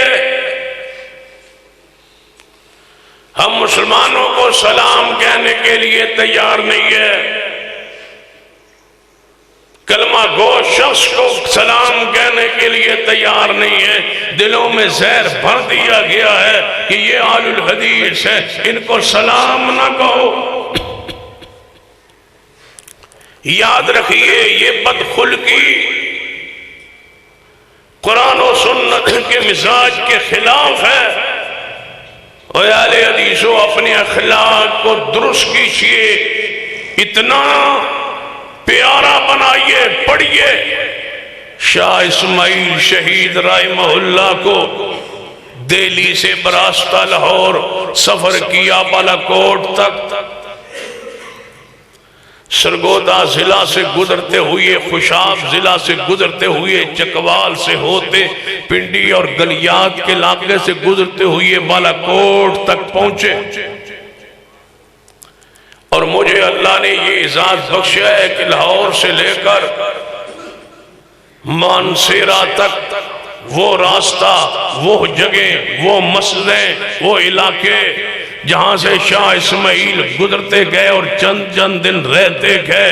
ہم مسلمانوں کو سلام کہنے کے لیے تیار نہیں ہے. کلمہ گو شخص کو سلام کہنے کے لیے تیار نہیں ہے. دلوں میں زہر بھر دیا گیا ہے کہ یہ آل الحدیث ہے ان کو سلام نہ کہو. یاد رکھیے یہ بدخلقی قرآن و سنت کے مزاج کے خلاف ہے. اے اہل حدیثو اپنے اخلاق کو درست کیجئے، اتنا پیارا بنائیے. پڑھیے شاہ اسماعیل شہید رحمہ اللہ کو دہلی سے براستہ لاہور سفر کیا بالاکوٹ تک، سرگودا ضلع سے گزرتے ہوئے خوشاب ضلع سے گزرتے ہوئے چکوال سے ہوتے پنڈی اور گلیات کے علاقے سے گزرتے ہوئے بالاکوٹ تک پہنچے. اور مجھے اللہ نے یہ اعزاز بخشا ہے کہ لاہور سے لے کر مانسیرا تک وہ راستہ، وہ جگہ، وہ مسجدیں، وہ علاقے جہاں سے شاہ اسماعیل گزرتے گئے اور چند دن رہتے گئے،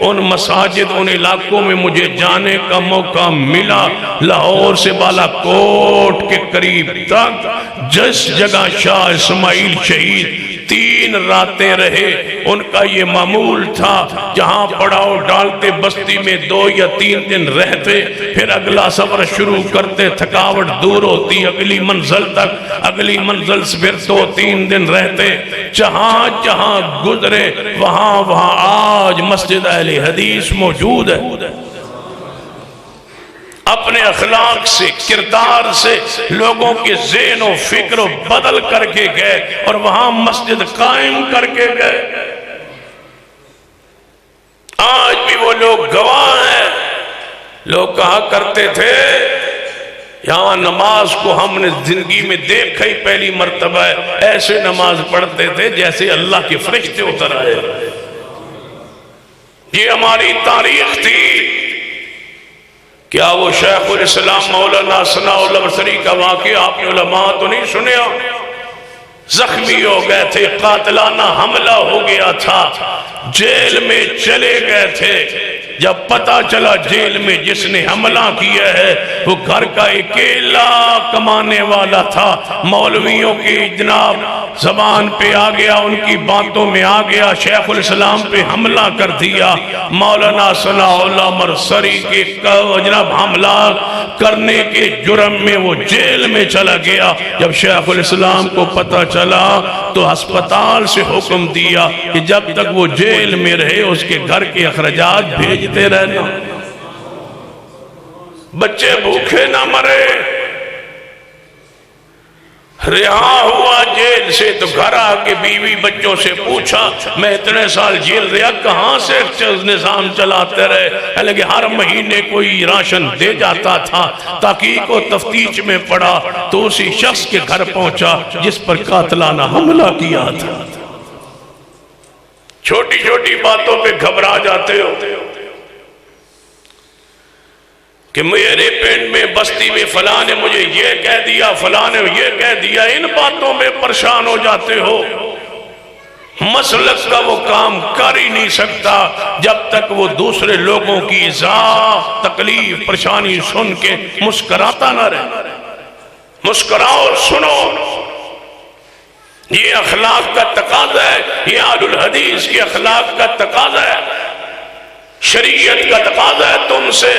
ان مساجد ان علاقوں میں مجھے جانے کا موقع ملا. لاہور سے بالاکوٹ کے قریب تک جس جگہ شاہ اسماعیل شہید 3 راتیں رہے ان کا یہ معمول تھا. جہاں پڑاؤ ڈالتے بستی میں 2 یا 3 دن رہتے، پھر اگلا سفر شروع کرتے، تھکاوٹ دور ہوتی اگلی منزل تک، اگلی منزل سے پھر 2-3 دن رہتے. جہاں جہاں گزرے وہاں آج مسجد اہل حدیث موجود ہے. اپنے اخلاق سے، کردار سے لوگوں کے ذہن و فکر و بدل کر کے گئے اور وہاں مسجد قائم کر کے گئے. آج بھی وہ لوگ گواہ ہیں. لوگ کہا کرتے تھے یہاں نماز کو ہم نے زندگی میں دیکھا ہی پہلی مرتبہ ہے. ایسے نماز پڑھتے تھے جیسے اللہ کے فرشتے اتر آئے. یہ ہماری تاریخ تھی. کیا وہ شیخ الاسلام مولانا ثناء اللہ بصری کا واقعہ آپ نے علماء تو نہیں سنیا؟ زخمی ہو گئے تھے، قاتلانہ حملہ ہو گیا تھا، جیل میں چلے گئے تھے. جب پتہ چلا جیل میں جس نے حملہ کیا ہے وہ گھر کا اکیلا کمانے والا تھا، مولویوں کی جناب زبان پہ آ گیا، ان کی باتوں میں آ گیا، شیخ الاسلام پہ حملہ کر دیا، مولانا صلاح اللہ مرسری کے جناب حملہ کرنے کے جرم میں وہ جیل میں چلا گیا۔ جب شیخ الاسلام کو پتہ چلا تو ہسپتال سے حکم دیا کہ جب تک وہ جیل میں رہے اس کے گھر کے اخراجات بھیجتے رہنا، بچے بھوکے نہ مرے۔ رہا ہوا جیل سے تو گھر آ کے بیوی بچوں سے پوچھا، میں اتنے سال جیل رہا کہاں سے نظام چلاتے رہے؟ لیکن ہر مہینے کوئی راشن دے جاتا تھا۔ تحقیق و تفتیش میں پڑا تو اسی شخص کے گھر پہنچا جس پر قاتلانہ حملہ کیا تھا۔ چھوٹی چھوٹی باتوں پہ گھبرا جاتے ہو کہ میرے پنڈ میں بستی میں فلاں نے مجھے یہ کہہ دیا، فلاں نے یہ کہہ دیا، ان باتوں میں پریشان ہو جاتے ہو۔ مسلک کا وہ کام کر ہی نہیں سکتا جب تک وہ دوسرے لوگوں کی ایذا، تکلیف، پریشانی سن کے مسکراتا نہ رہے۔ مسکراؤ اور سنو، یہ اخلاق کا تقاضا ہے، یہ اہل الحدیث کی اخلاق کا تقاضا ہے، شریعت کا تقاضا ہے تم سے،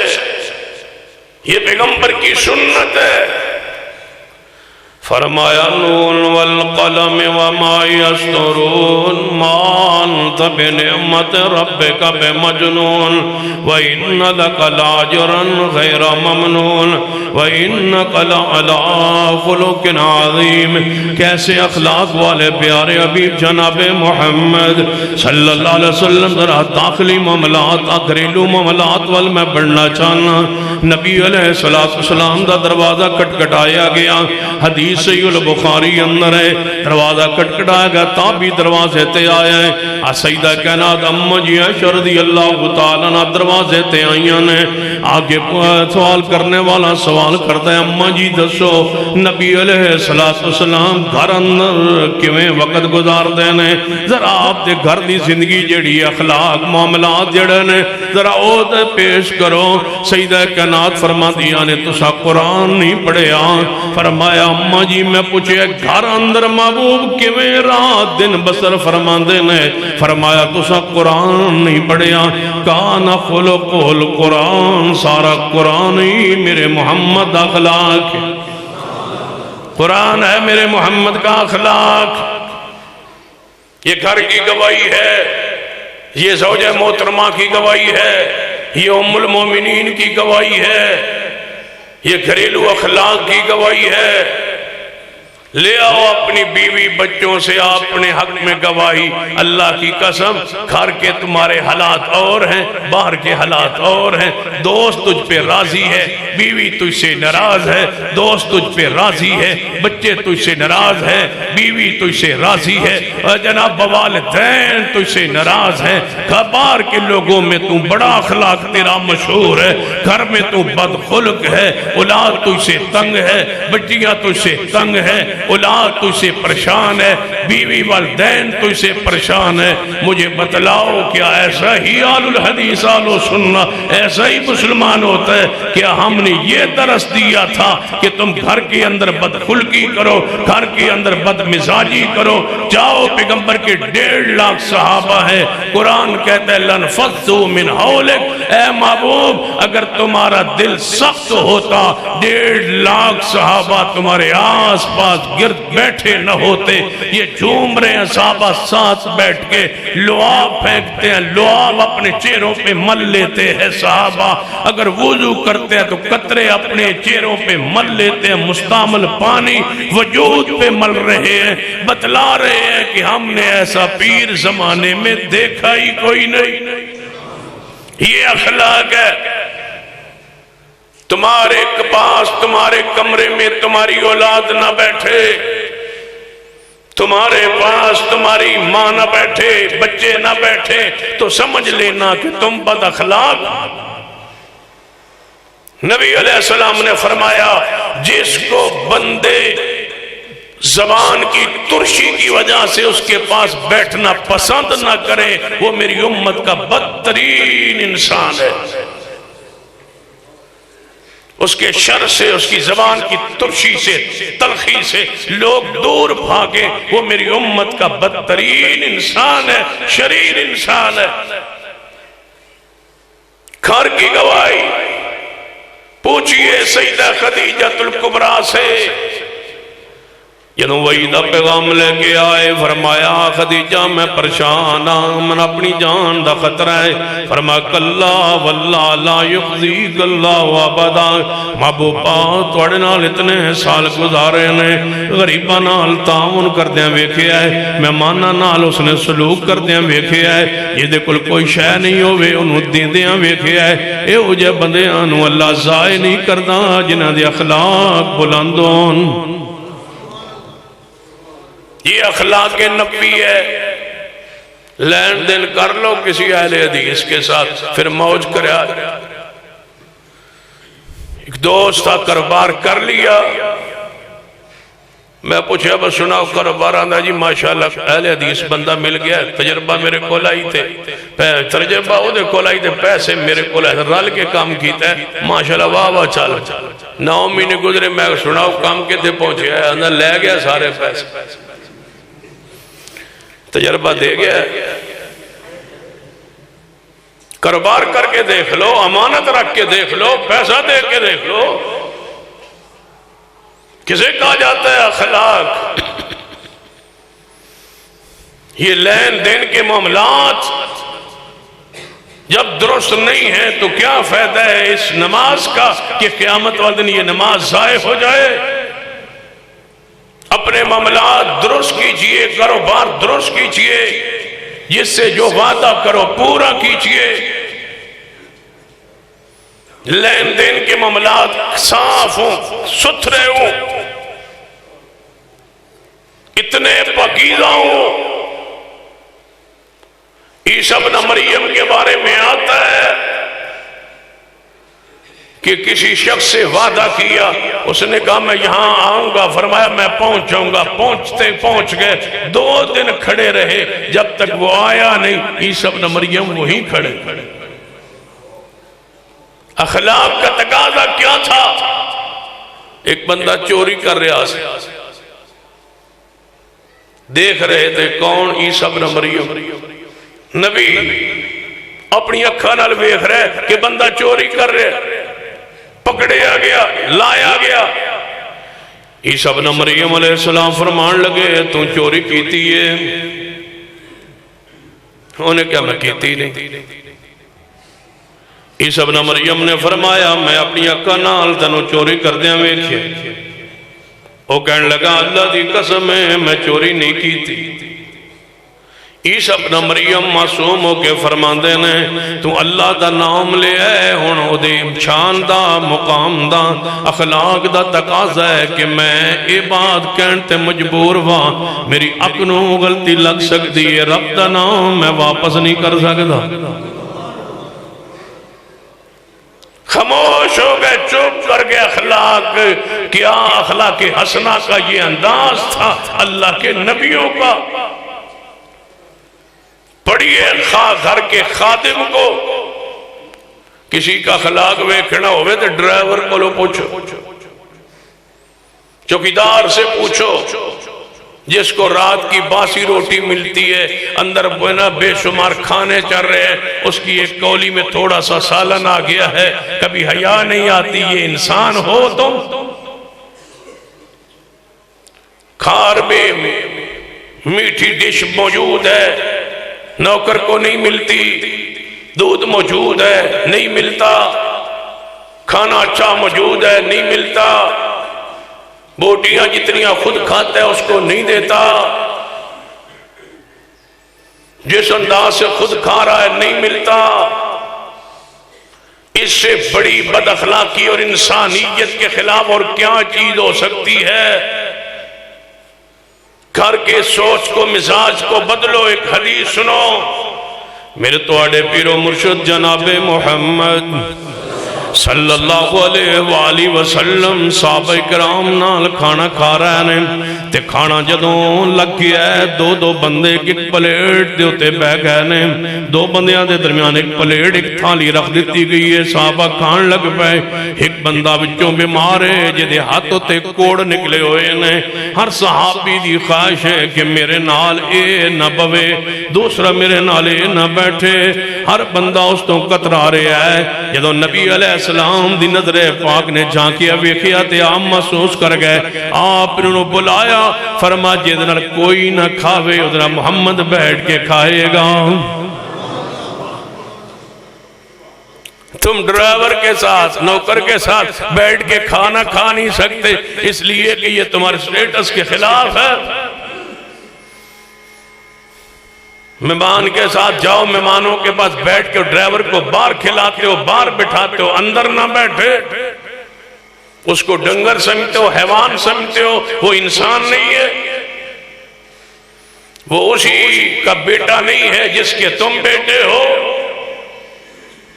یہ پیغمبر کی سنت ہے۔ فرمایا نون والقلم وما یسطرون ما انت بنعمت ربک بمجنون وإن لک لاجرا غیر ممنون وإنک لعلی خلق عظیم۔ کیسے اخلاق والے پیارے حبیب جناب محمد صلی اللہ علیہ وسلم، ذرا داخلی معاملات گھریلو معاملات وال میں بڑھنا چاہنا۔ نبی علیہ السلام دا دروازہ کٹکھٹایا گیا، حدیث صحیح البخاری اندر ہے، دروازہ کٹکھٹایا گیا تابی دروازے تے آیا ہے۔ سیدہ کائنات اماں جی عائشہ رضی اللہ تعالیٰ عنہ دروازے تے آئیاں نے، آگے سوال کرنے والا سوال کرتا ہے، اماں جی دسو نبی علیہ السلام گھر اندر کیویں وقت گزار دینے؟ ذرا آپ دے گھر دی زندگی جڑی اخلاق معاملات جڑے نے ذرا او تے پیش کرو۔ سیدہ کائنات فرما دیا نے تسا قرآن نہیں پڑھیا؟ فرمایا اماں جی میں پوچھے گھر اندر محبوب کیویں رات دن بسر فرما دینے؟ فرمایا تسا قرآن نہیں پڑھیا؟ کان خلق القرآن، سارا قرآن ہی میرے محمد اخلاق ہے، قرآن ہے میرے محمد کا اخلاق۔ یہ گھر کی گواہی ہے، یہ زوجہ محترمہ کی گواہی ہے، یہ ام المومنین کی گواہی ہے، یہ گھریلو اخلاق کی گواہی ہے۔ لے آؤ اپنی بیوی بچوں سے اپنے حق میں گواہی۔ اللہ کی قسم گھر کے تمہارے حالات اور ہیں، باہر کے حالات اور ہیں۔ دوست تجھ پہ راضی ہے، بیوی تجھ سے ناراض ہے، دوست تجھ پہ راضی ہے، بچے تجھ سے ناراض ہیں، بیوی تجھ سے راضی ہے، اور جناب والدین تجھ سے ناراض ہیں۔ باہر کے لوگوں میں تو بڑا اخلاق تیرا مشہور ہے، گھر میں تو بدخلق ہے، اولاد تجھ سے تنگ ہے، بچیاں تجھ سے تنگ ہے، اولاد تجھ سے پریشان ہے، بیوی والدین تجھ سے پریشان ہے۔ مجھے بتلاؤ کیا ایسا ہی آل الحدیث آل و سنہ ایسا ہی مسلمان ہوتا ہے؟ کیا ہم نے یہ درس دیا تھا کہ تم گھر کے اندر بدخلقی کرو، گھر کے اندر بدمزاجی کرو؟ جاؤ پیغمبر کے 1.5 لاکھ صحابہ ہیں، قرآن کہتا ہے لنفضوا من حولک، اے محبوب اگر تمہارا دل سخت ہوتا 1.5 لاکھ صحابہ تمہارے آس پاس گرد بیٹھے نہ ہوتے۔ یہ جھوم رہے ہیں صحابہ ساتھ بیٹھ کے، لعاب پھینکتے ہیں، لعاب اپنے چہروں پہ مل لیتے ہیں صحابہ، اگر وضو کرتے ہیں تو قطرے اپنے چہروں پہ مل لیتے ہیں، مستعمل پانی وجود پہ مل رہے ہیں، بتلا رہے ہیں کہ ہم نے ایسا پیر زمانے میں دیکھا ہی کوئی نہیں۔ یہ اخلاق ہے۔ تمہارے پاس تمہارے کمرے میں تمہاری اولاد نہ بیٹھے، تمہارے پاس تمہاری ماں نہ بیٹھے، بچے نہ بیٹھے تو سمجھ لینا کہ تم بد اخلاق۔ نبی علیہ السلام نے فرمایا جس کو بندے زبان کی ترشی کی وجہ سے اس کے پاس بیٹھنا پسند نہ کرے، وہ میری امت کا بدترین انسان ہے۔ اس کے شر سے، اس کی زبان کی ترشی سے، تلخی سے لوگ دور بھاگے، وہ میری امت کا بدترین انسان ہے، شریر انسان ہے۔ گھر کی گواہی پوچھئے سیدہ خدیجہ الکبریٰ سے، جنہوں وہی دا پیغام لے کے آئے، فرمایا خدیجہ میں پریشان ہوں، من اپنی جان دا خطرہ ہے۔ فرمایا کلا واللہ لا یخزیک اللہ ابدا، محبوبہ توڑے نال اتنے سال گزارے نے، غریبہ نال تعاون کردیاں ویکھے آئے، مہمانہ نال اس نے سلوک کردیاں ویکھے آئے، یہ دے کل کوئی شے نہیں ہوئے انہوں دیندیاں ویکھے آئے۔ اے ہو جے بندیاں نو اللہ ضائع نہیں کردہ جنہاں دی اخلاق بلندون۔ یہ اخلاق نبی ہے۔ لین دین کر لو کسی اہل حدیث کے ساتھ، پھر موج کرے۔ ایک دوست تھا، کاروبار کر لیا، میں پوچھا بس سناؤ کاروبار، آندھا جی ماشاءاللہ اہل حدیث بندہ مل گیا، تجربہ میرے کو لائی تھے، تجربہ وہ دے کو لائی تھے، پیسے میرے کو لائی تھے، رل کے کام کیتا ہے، ماشاءاللہ واہ واہ چال 9 مہینے گزرے، میں سناؤ کام کے تھے پہنچے ہے، آندھا لے گیا سارے پیسے، تجربہ دے گیا۔ کاروبار کر کے دیکھ لو، امانت رکھ کے دیکھ لو، پیسہ دے کے دیکھ لو، کسے کہا جاتا ہے اخلاق؟ یہ لین دین کے معاملات جب درست نہیں ہیں تو کیا فائدہ ہے اس نماز کا کہ قیامت والے دن یہ نماز ضائع ہو جائے؟ اپنے معاملات درست کیجئے، کاروبار درست کیجئے، جس سے جو وعدہ کرو پورا کیجئے، لین دین کے معاملات صاف ہوں، ستھرے ہوں، اتنے پاکیزہ ہوں۔ عیسیٰ ابن مریم کے بارے میں آتا ہے کہ کسی شخص سے وعدہ کیا، اس نے کہا میں یہاں آؤں گا، فرمایا میں پہنچ جاؤں گا، پہنچ گئے، 2 دن کھڑے رہے، جب تک وہ آیا نہیں، عیسیٰ ابن مریم وہیں کھڑے۔ اخلاق کا تقاضا کیا تھا؟ ایک بندہ چوری کر رہا تھا، دیکھ رہے تھے کون؟ عیسیٰ ابن مریم۔ نبی اپنی اکھاں نال دیکھ رہے کہ بندہ چوری کر رہے، پکڑیا گیا، لایا گیا۔ عیسیٰ ابن مریم علیہ السلام فرمان لگے تو چوری کیتی ہے؟ انہیں کیا میں کیتی نہیں؟ عیسیٰ ابن مریم نے فرمایا میں اپنی اکھاں نال تینوں چوری کردیاں ویکھیا۔ وہ کہنے لگا اللہ دی قسم ہے میں چوری نہیں کیتی۔ عیسیٰ ابن مریم معصوم ہو کے فرماندے نے تو اللہ دا نام لے آئے، ہن او دے شان دا، مقام دا، اخلاق دا تقاضا ہے کہ میں اے بات کہنے تے مجبور ہاں، میری اپنوں غلطی لگ سکتی ہے، رب دا نام میں واپس نہیں کر سکتا۔ خاموش ہو گئے، چپ کر گئے۔ اخلاق کیا؟ اخلاق حسنہ کا یہ انداز تھا اللہ کے نبیوں کا۔ پڑھیے گھر کے خادم کو کسی کا اخلاق ویکھنا ہوئے تو ڈرائیور کو لو پوچھو، چوکیدار سے پوچھو، جس کو رات کی باسی روٹی ملتی ہے، اندر بے شمار کھانے چل رہے ہیں، اس کی ایک کولی میں تھوڑا سا سالن آ گیا ہے، کبھی حیا نہیں آتی؟ یہ انسان ہو تم؟ کھار میں میٹھی ڈش موجود ہے، نوکر کو نہیں ملتی، دودھ موجود ہے نہیں ملتا، کھانا اچھا موجود ہے نہیں ملتا، بوٹیاں جتنیاں خود کھاتا ہے اس کو نہیں دیتا، جس انداز سے خود کھا رہا ہے نہیں ملتا۔ اس سے بڑی بد اخلاقی اور انسانیت کے خلاف اور کیا چیز ہو سکتی ہے؟ گھر کے سوچ کو، مزاج کو بدلو۔ ایک حدیث سنو، میرے توڑے پیرو مرشد جناب محمد صلی اللہ علیہ وآلہ وسلم صحابہ کرام نال کھانا کھا رہے ہیں تے کھانا جدوں لگ گیا ہے دو دو بندے ایک پلیٹ دے ہوتے بہ گئے نے دو بندیاں دے درمیان ایک پلیٹ ایک تھالی رکھ دیتی گئی ہے صحابہ کھان لگ پائے ایک بندہ بچوں بیمار ہے جدے ہاتھوں تے کوڑ نکلے ہوئے نے ہر صحابی دی خواہش ہے کہ میرے نال اے نہ بوے دوسرا میرے نال اے نہ بیٹھے ہر بندہ اس تو قطرا رہا ہے جدو نبی علیہ السلام دی نظر پاک نے جھانکیا ویکھیا تے آپ محسوس کر گئے آپ نے انہوں بلایا فرما جدنر کوئی نہ کھاوے ادھر محمد بیٹھ کے کھائے گا تم ڈرائیور کے ساتھ نوکر کے ساتھ بیٹھ کے کھانا کھا نہیں سکتے اس لیے کہ یہ تمہارے سٹیٹس کے خلاف ہے مہمان کے ساتھ جاؤ مہمانوں کے پاس بیٹھ کے ڈرائیور کو باہر کھلاتے ہو باہر بٹھاتے ہو اندر نہ بیٹھے اس کو ڈنگر سمجھتے ہو حیوان سمجھتے ہو وہ انسان نہیں ہے وہ اسی کا بیٹا نہیں ہے جس کے تم بیٹے ہو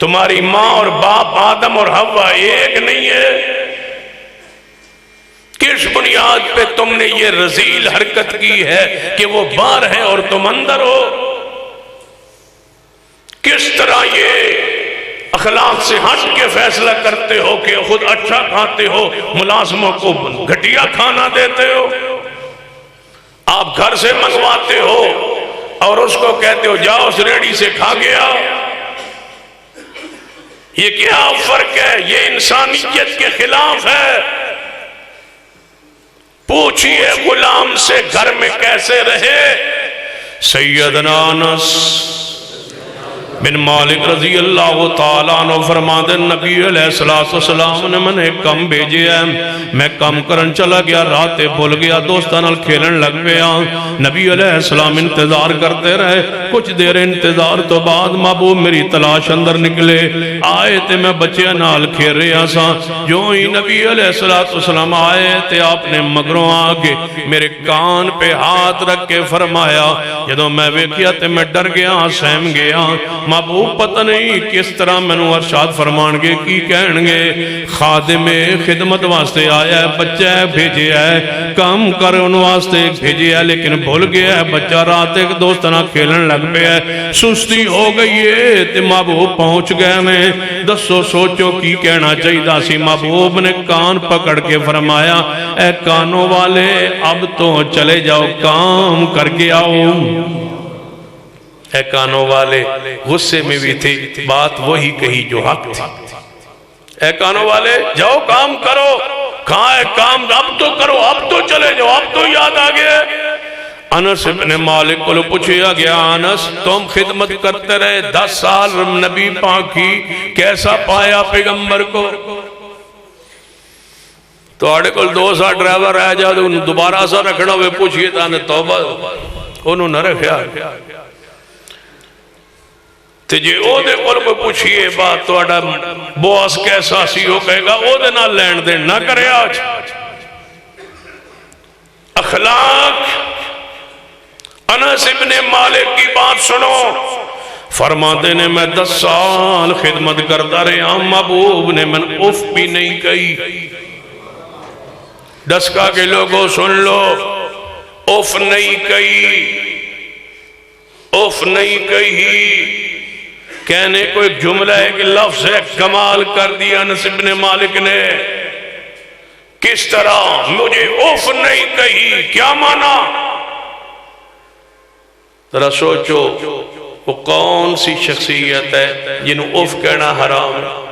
تمہاری ماں اور باپ آدم اور حوا ایک نہیں ہے کس بنیاد پہ تم نے یہ رذیل حرکت کی ہے کہ وہ باہر ہے اور تم اندر ہو کس طرح یہ اخلاق سے ہٹ کے فیصلہ کرتے ہو کہ خود اچھا کھاتے ہو ملازموں کو گھٹیا کھانا دیتے ہو آپ گھر سے منگواتے ہو اور اس کو کہتے ہو جاؤ اس ریڑھی سے کھا گیا یہ کیا فرق ہے یہ انسانیت کے خلاف ہے پوچھئے غلام سے گھر میں کیسے رہے سیدنا انس بن مالک رضی اللہ تعالیٰ عنہ فرماتے نبی علیہ السلام نے میں نے کم بھیجے ہیں میں کم کرن چلا گیا رات بھول گیا دوستان کھیلن لگ گیا نبی علیہ السلام انتظار کرتے رہے کچھ دیر انتظار تو بعد محبوب میری تلاش اندر نکلے آئے تے میں بچے نال کھیر رہا سا جو ہی نبی علیہ السلام آئے تے آپ نے مگروں آگے میرے کان پہ ہاتھ رکھ کے فرمایا جدو میں ویکھیا تے میں ڈر گیا سہم گیا محبوب پتہ نہیں کس طرح میں نو ارشاد فرمان گے کی کہن گے خادم خدمت واسطے آیا ہے بچہ بھیجے ہے کام کر ان واسطے بھیجے ہے لیکن بھول گیا ہے بچہ رات ایک دوستنا کھیلن لگ پہ ہے سستی ہو گئی ہے تے محبوب پہنچ گئے میں دسو سوچو کی کہنا چاہیے دا سی محبوب نے کان پکڑ کے فرمایا اے کانوں والے اب تو چلے جاؤ کام کر کے آؤ اے کانوں والے غصے میں بھی تھے بات وہی کہی جو حق تھی اے کانوں والے جاؤ کام کرو کہاں ہے کام اب تو کرو اب تو چلے جاؤ اب تو یاد آگئے انس ابن مالک کو پوچھیا گیا انس تم خدمت کرتے رہے 10 سال نبی پاک کی کیسا پایا پیغمبر کو تو آڑے کل 2 سال ڈرائیور رہ جا دوبارہ سا رکھنا ہوئے پوچھئے تھا توبہ انہوں نے رکھیا تے جے او دے کول کو پوچھئے بات تو اڈا بوس کیسا سی ہو کہے گا او دے نہ لین دے نہ کرے آج اخلاق انس ابن مالک کی بات سنو فرماتے نے میں 10 سال خدمت کرتا رہا محبوب نے من اف بھی نہیں کہی ڈسکا کے لوگوں سن لو اف نہیں کہی اف نہیں کہی کہنے کو ایک جملہ ہے کہ لفظ ہے کمال کر دیا انس ابن مالک نے کس طرح مجھے اوف نہیں کہی کیا مانا ذرا سوچو وہ کون سی شخصیت ہے جنہوں اوف کہنا حرام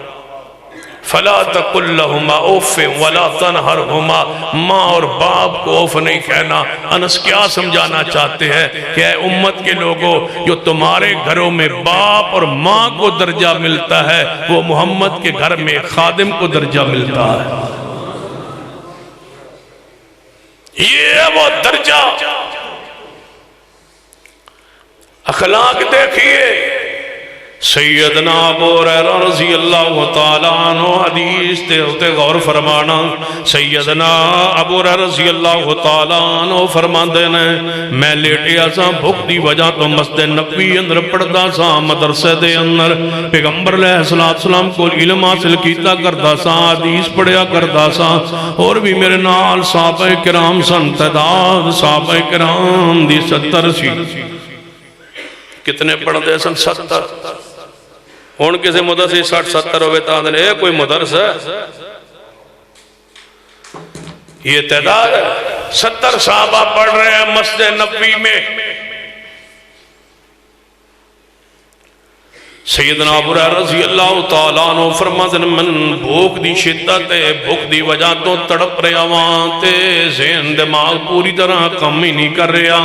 فلا تقل لہما اوف ولا تنہرہما ماں اور باپ کو اوف نہیں کہنا انس کیا سمجھانا چاہتے ہیں کہ اے امت کے لوگوں جو تمہارے گھروں میں باپ اور ماں کو درجہ ملتا ہے وہ محمد کے گھر میں خادم کو درجہ ملتا ہے یہ ہے وہ درجہ اخلاق دیکھیے سیدنا ابو ہریرہ رضی اللہ تعالیٰ عنہ حدیث تے ہوتے غور فرمانا سیدنا ابو ہریرہ رضی اللہ تعالیٰ عنہ فرماندے نے میں لیٹیا سا بھوک دی وجہ تو مسجد نبوی اندر پڑھدا سا مدرسے دے اندر پیغمبر علیہ السلام کو علم حاصل کیتا کردا سا حدیث پڑھیا کردا سا اور بھی میرے نال صحابہ کرام سن تعداد صحابہ کرام دی 70 سی کتنے پڑھ دے سن 70 ہون کسی مدرس 60-70 ہوئے تاندن اے کوئی مدرس ہے یہ تعداد 70 صحابہ پڑھ رہے ہیں مسجد نبوی میں سیدنا ابو ہریرہ رضی اللہ تعالیٰ عنہ فرماتے ہیں من بھوک دی شدت ہے بھوک دی وجہ تو تڑپ رہا وہاں تے ذہن دماغ پوری طرح کم ہی نہیں کر رہا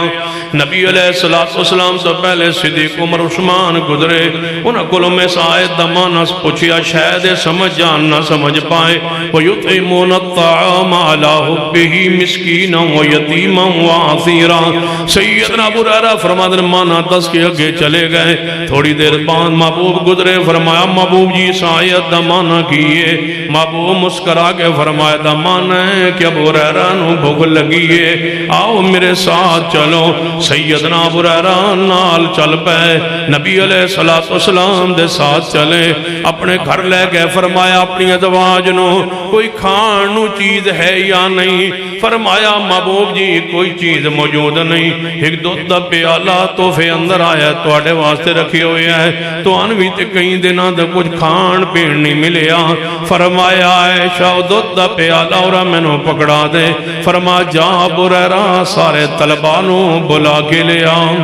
نبی علیہ السلام سے پہلے صدیق عمر عثمان گزرے انہاں کلوں میں سائد دمانس پوچھیا شاید سمجھ جان نہ سمجھ پائے وَيُطْعِمُونَ الطَّعَامَ عَلَىٰ حُبِّهِ مِسْكِينًا وَيَتِيمًا وَعَسِيرًا سیدنا ابو ہریرہ فرماتے ہیں مانا 10 کے آگے چلے گئے تھوڑی دیر بعد محبوب گزرے فرمایا محبوب جی سایت دمانہ کیے محبوب مسکرا کے فرمایا دمانہ ہے کہ ابو ہریرہ نو بھوک لگی ہے آؤ میرے ساتھ چلو سیدنا ابو ہریرہ نال چل پائے نبی علیہ السلام دے ساتھ چلے اپنے گھر لے گئے فرمایا اپنی ازواج نو کوئی کھان نو چیز ہے یا نہیں فرمایا محبوب جی کوئی چیز موجود نہیں ایک دودھ دا پیالہ تحفے اندر آیا توڑے واسطے رکھی ہوئے ہے تو انوی تے کہیں دینا دا کچھ کھان پین نہیں ملیا فرمایا عائشہ دودھ دا پیالہ اور میں نو پکڑا دے فرما جا ابو ہریرہ سارے طلبانوں بلا کے لے آؤں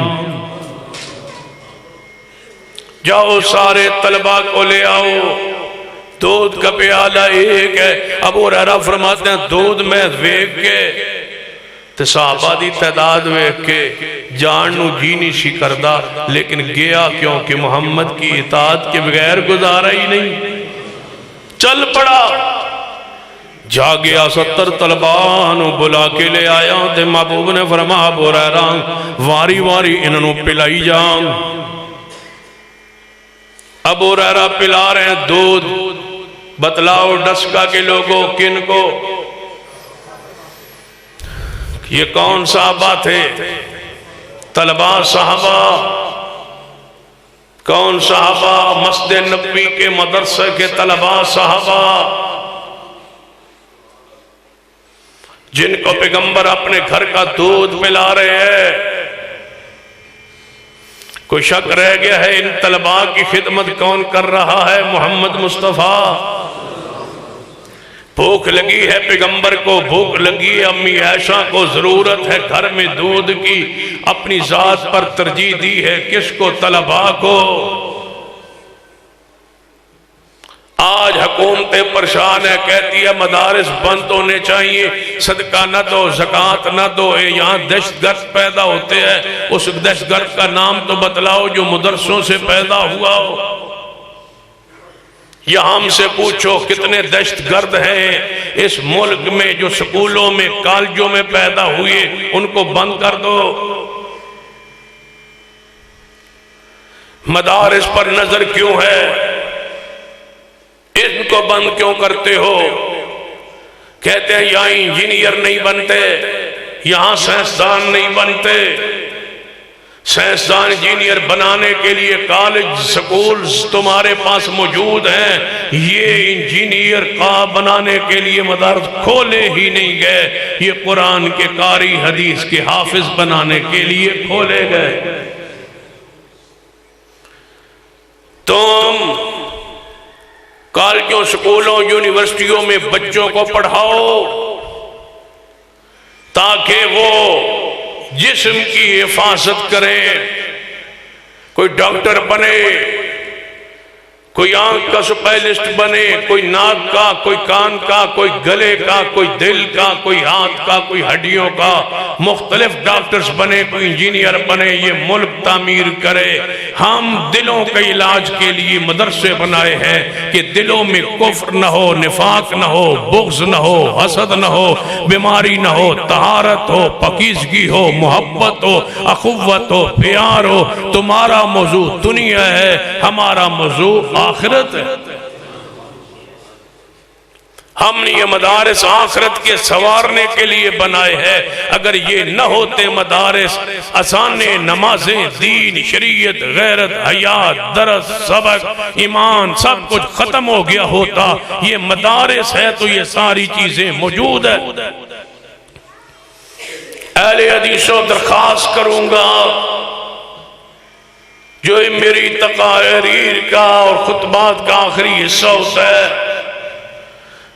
جاؤ سارے طلبہ کو لے آؤ دودھ کا پیالہ ایک ہے ابو ہریرہ فرماتے ہیں دودھ میں ویک کے تے صحابہ دی تعداد ویک کے جانو جی نہیں سی کردہ لیکن گیا کیونکہ محمد کی اطاعت کے بغیر گزارا ہی نہیں چل پڑا جا گیا 70 طلبانوں بلا کے لے آیا تے محبوب نے فرما ابو ہریرہ واری واری انہوں پلائی جاؤں ابو ہریرہ پلا رہے ہیں دودھ بتلاؤ ڈسکا کے لوگوں کن کو یہ کون صحابہ تھے طلبہ صحابہ کون صحابہ مسجد نبوی کے مدرسے کے طلبہ صحابہ جن کو پیغمبر اپنے گھر کا دودھ پلا رہے ہیں کوئی شک رہ گیا ہے ان طلباء کی خدمت کون کر رہا ہے محمد مصطفیٰ بھوک لگی ہے پیغمبر کو بھوک لگی ہے امی عائشہ کو ضرورت ہے گھر میں دودھ کی اپنی ذات پر ترجیح دی ہے کس کو طلباء کو آج حکومتیں پریشان ہے کہتی ہے مدارس بند ہونے چاہیے صدقہ نہ دو زکوٰۃ نہ دو یہاں دہشت گرد پیدا ہوتے ہیں اس دہشت گرد کا نام تو بتلاؤ جو مدرسوں سے پیدا ہوا ہو یا ہم سے پوچھو کتنے دہشت گرد ہیں اس ملک میں جو سکولوں میں کالجوں میں پیدا ہوئے ان کو بند کر دو مدارس پر نظر کیوں ہے ان کو بند کیوں کرتے ہو کہتے ہیں یہاں انجینئر نہیں بنتے یہاں سائنسدان نہیں بنتے سائنسدان انجینئر بنانے کے لیے کالج سکولز تمہارے پاس موجود ہیں یہ انجینئر بنانے کے لیے مدارس کھولے ہی نہیں گئے یہ قرآن کے قاری حدیث کے حافظ بنانے کے لیے کھولے گئے تم کالجوں سکولوں یونیورسٹیوں میں بچوں کو پڑھاؤ تاکہ وہ جسم کی حفاظت کرے کوئی ڈاکٹر بنے کوئی آنکھ کا سپیشلسٹ بنے، کوئی ناک کا، کوئی کان کا، کوئی گلے کا، کوئی دل کا، کوئی ہاتھ کا، کوئی ہڈیوں کا، مختلف ڈاکٹرز بنے، کوئی انجینئر بنے، یہ ملک تعمیر کرے۔ ہم دلوں کے علاج کے لیے مدرسے بنائے ہیں کہ دلوں میں کفر نہ ہو، نفاق نہ ہو، بغض نہ ہو، حسد نہ ہو، بیماری نہ ہو، طہارت ہو، پاکیزگی ہو، محبت ہو، اخوت ہو، پیار ہو۔ تمہارا موضوع دنیا ہے، ہمارا موضوع آخرت ہے۔ ہم نے یہ مدارس آخرت کے سنوارنے کے لیے بنائے ہیں۔ اگر یہ نہ ہوتے مدارس، اذانیں، نمازیں، دین، شریعت، غیرت، حیات، درس، سبق، ایمان سب کچھ ختم ہو گیا ہوتا۔ یہ مدارس ہے تو یہ ساری چیزیں موجود ہیں۔ اہل حدیثوں درخواست کروں گا، جو میری تقاریر کا اور خطبات کا آخری حصہ ہوتا ہے،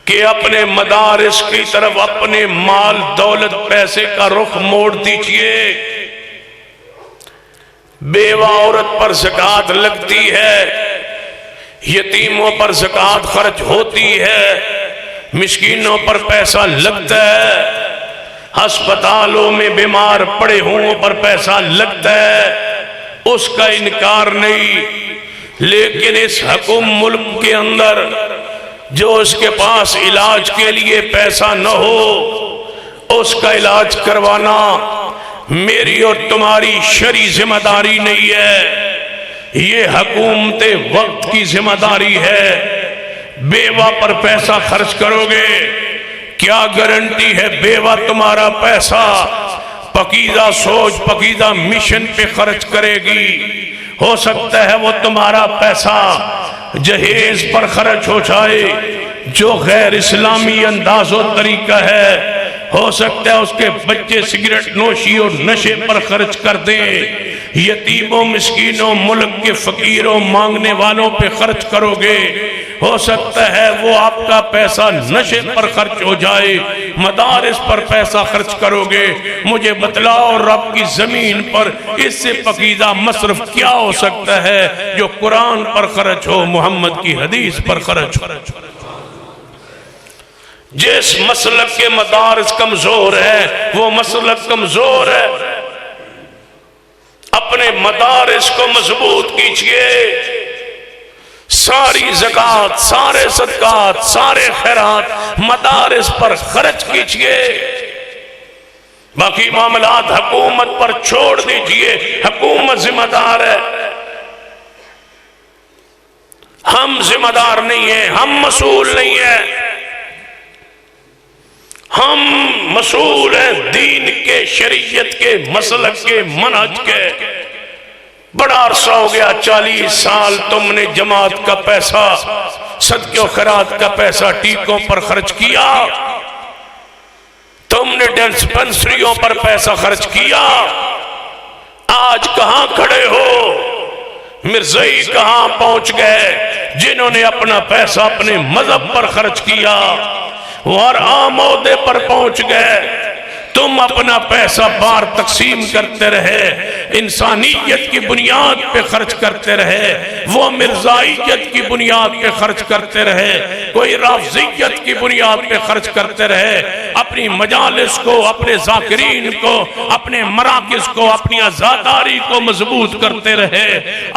کہ اپنے مدارس کی طرف اپنے مال دولت پیسے کا رخ موڑ دیجئے۔ بیوہ عورت پر زکوٰۃ لگتی ہے، یتیموں پر زکوٰۃ خرچ ہوتی ہے، مسکینوں پر پیسہ لگتا ہے، ہسپتالوں میں بیمار پڑے ہوں پر پیسہ لگتا ہے، اس کا انکار نہیں۔ لیکن اس حکم ملک کے اندر جو اس کے پاس علاج کے لیے پیسہ نہ ہو، اس کا علاج کروانا میری اور تمہاری شرعی ذمہ داری نہیں ہے، یہ حکومت وقت کی ذمہ داری ہے۔ بیوہ پر پیسہ خرچ کرو گے، کیا گارنٹی ہے بیوہ تمہارا پیسہ پاکیزہ سوچ، پاکیزہ مشن پہ خرچ کرے گی؟ ہو سکتا ہے وہ تمہارا پیسہ جہیز پر خرچ ہو جائے، جو غیر اسلامی انداز و طریقہ ہے۔ ہو سکتا ہے اس کے بچے سگریٹ نوشی اور نشے پر خرچ کر دیں۔ یتیموں، مسکینوں، ملک کے فقیروں، مانگنے والوں پہ خرچ کرو گے، ہو سکتا ہے وہ آپ کا پیسہ نشے پر خرچ ہو جائے۔ مدارس پر پیسہ خرچ کرو گے، مجھے بتلاؤ رب کی زمین پر اس سے پاکیزہ مصرف کیا ہو سکتا ہے جو قرآن پر خرچ ہو، محمد کی حدیث پر خرچ ہو۔ جس مسلک کے مدارس کمزور ہے وہ مسلک کمزور ہے۔ اپنے مدارس کو مضبوط کیجئے، ساری زکوٰۃ، سارے صدقات، سارے خیرات مدارس پر خرچ کیجئے۔ باقی معاملات حکومت پر چھوڑ دیجئے، حکومت ذمہ دار ہے، ہم ذمہ دار نہیں ہیں، ہم مسئول نہیں ہیں۔ ہم مسئول ہیں دین کے، شریعت کے، مسلک کے، منہج کے۔ بڑا عرصہ ہو گیا، 40 سال تم نے جماعت کا پیسہ، صدقے و خیرات کا پیسہ ٹیکوں پر خرچ کیا، تم نے ڈسپنسریوں پر پیسہ خرچ کیا۔ آج کہاں کھڑے ہو؟ مرزائی کہاں پہنچ گئے جنہوں نے اپنا پیسہ اپنے مذہب پر خرچ کیا، اور عام عہدے پر پہنچ گئے۔ تم اپنا پیسہ بار تقسیم کرتے رہے، انسانیت کی بنیاد پہ خرچ کرتے رہے، وہ مرزائیت کی بنیاد پہ خرچ کرتے رہے، کوئی رافضیت کی بنیاد پہ خرچ کرتے رہے، اپنی مجالس کو، اپنے ذاکرین کو، اپنے مراکز کو، اپنی عزاداری کو مضبوط کرتے رہے،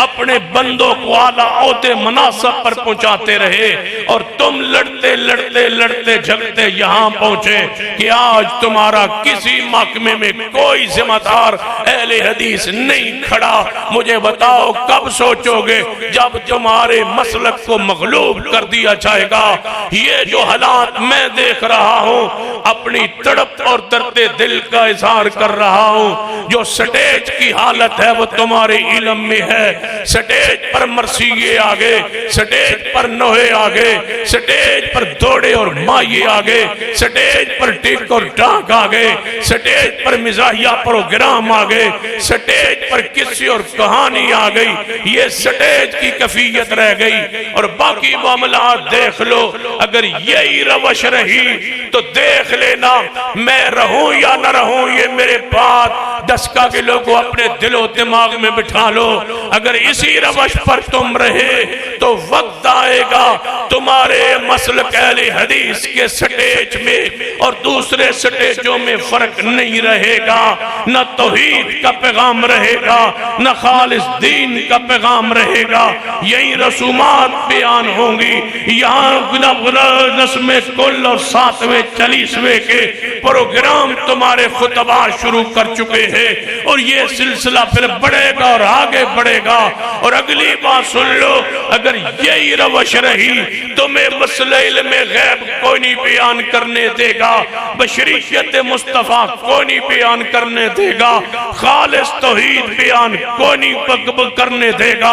اپنے بندوں کو اعلیٰ عہدے مناصب پر پہنچاتے رہے، اور تم لڑتے لڑتے لڑتے جھگڑتے یہاں پہنچے کہ آج تمہارا کسی محکمے میں کوئی ذمہ دار اہل حدیث نہیں کھڑا۔ مجھے بتاؤ کب سوچو گے جب تمہارے مسلک کو مغلوب کر دیا جائے گا؟ یہ جو حالات میں دیکھ رہا ہوں، اپنی تڑپ اور درد دل کا اظہار کر رہا ہوں۔ جو سٹیج کی حالت ہے وہ تمہارے علم میں ہے۔ سٹیج پر مرثیے آگے، سٹیج پر نوحے آگے، سٹیج پر دوڑے اور مائے آگے، سٹیج پر ٹک اور ٹانک آگے، سٹیج پر مزاحیہ پروگرام آگئے، سٹیج پر قصے اور کہانی آگئی۔ یہ سٹیج کی کیفیت رہ گئی، اور باقی معاملات دیکھ لو۔ اگر یہی روش رہی تو دیکھ لینا، میں رہوں یا نہ رہوں یہ میرے بات دسکا کے لوگوں اپنے دل و دماغ میں بٹھا لو، اگر اسی روش پر تم رہے تو وقت آئے گا تمہارے مسلک اہل حدیث کے سٹیج میں اور دوسرے سٹیجوں میں فرق نہیں رہے گا، نہ توحید کا پیغام رہے گا، نہ خالص دین کا پیغام رہے گا، یہی رسومات بیان ہوں گی۔ یہاں نظم کل اور 7ویں 40ویں کے پروگرام تمہارے خطبہ شروع کر چکے ہیں، اور یہ سلسلہ پھر بڑھے گا اور آگے بڑھے گا۔ اور اگلی بات سن لو، اگر یہی روش رہی تمہیں مسئلہ علم غیب کوئی نہیں بیان کرنے دے گا، بشریت مصطفیٰ کوئی نہیں بیان کرنے دے گا، خالص توحید بیان کوئی نہیں کرنے دے گا،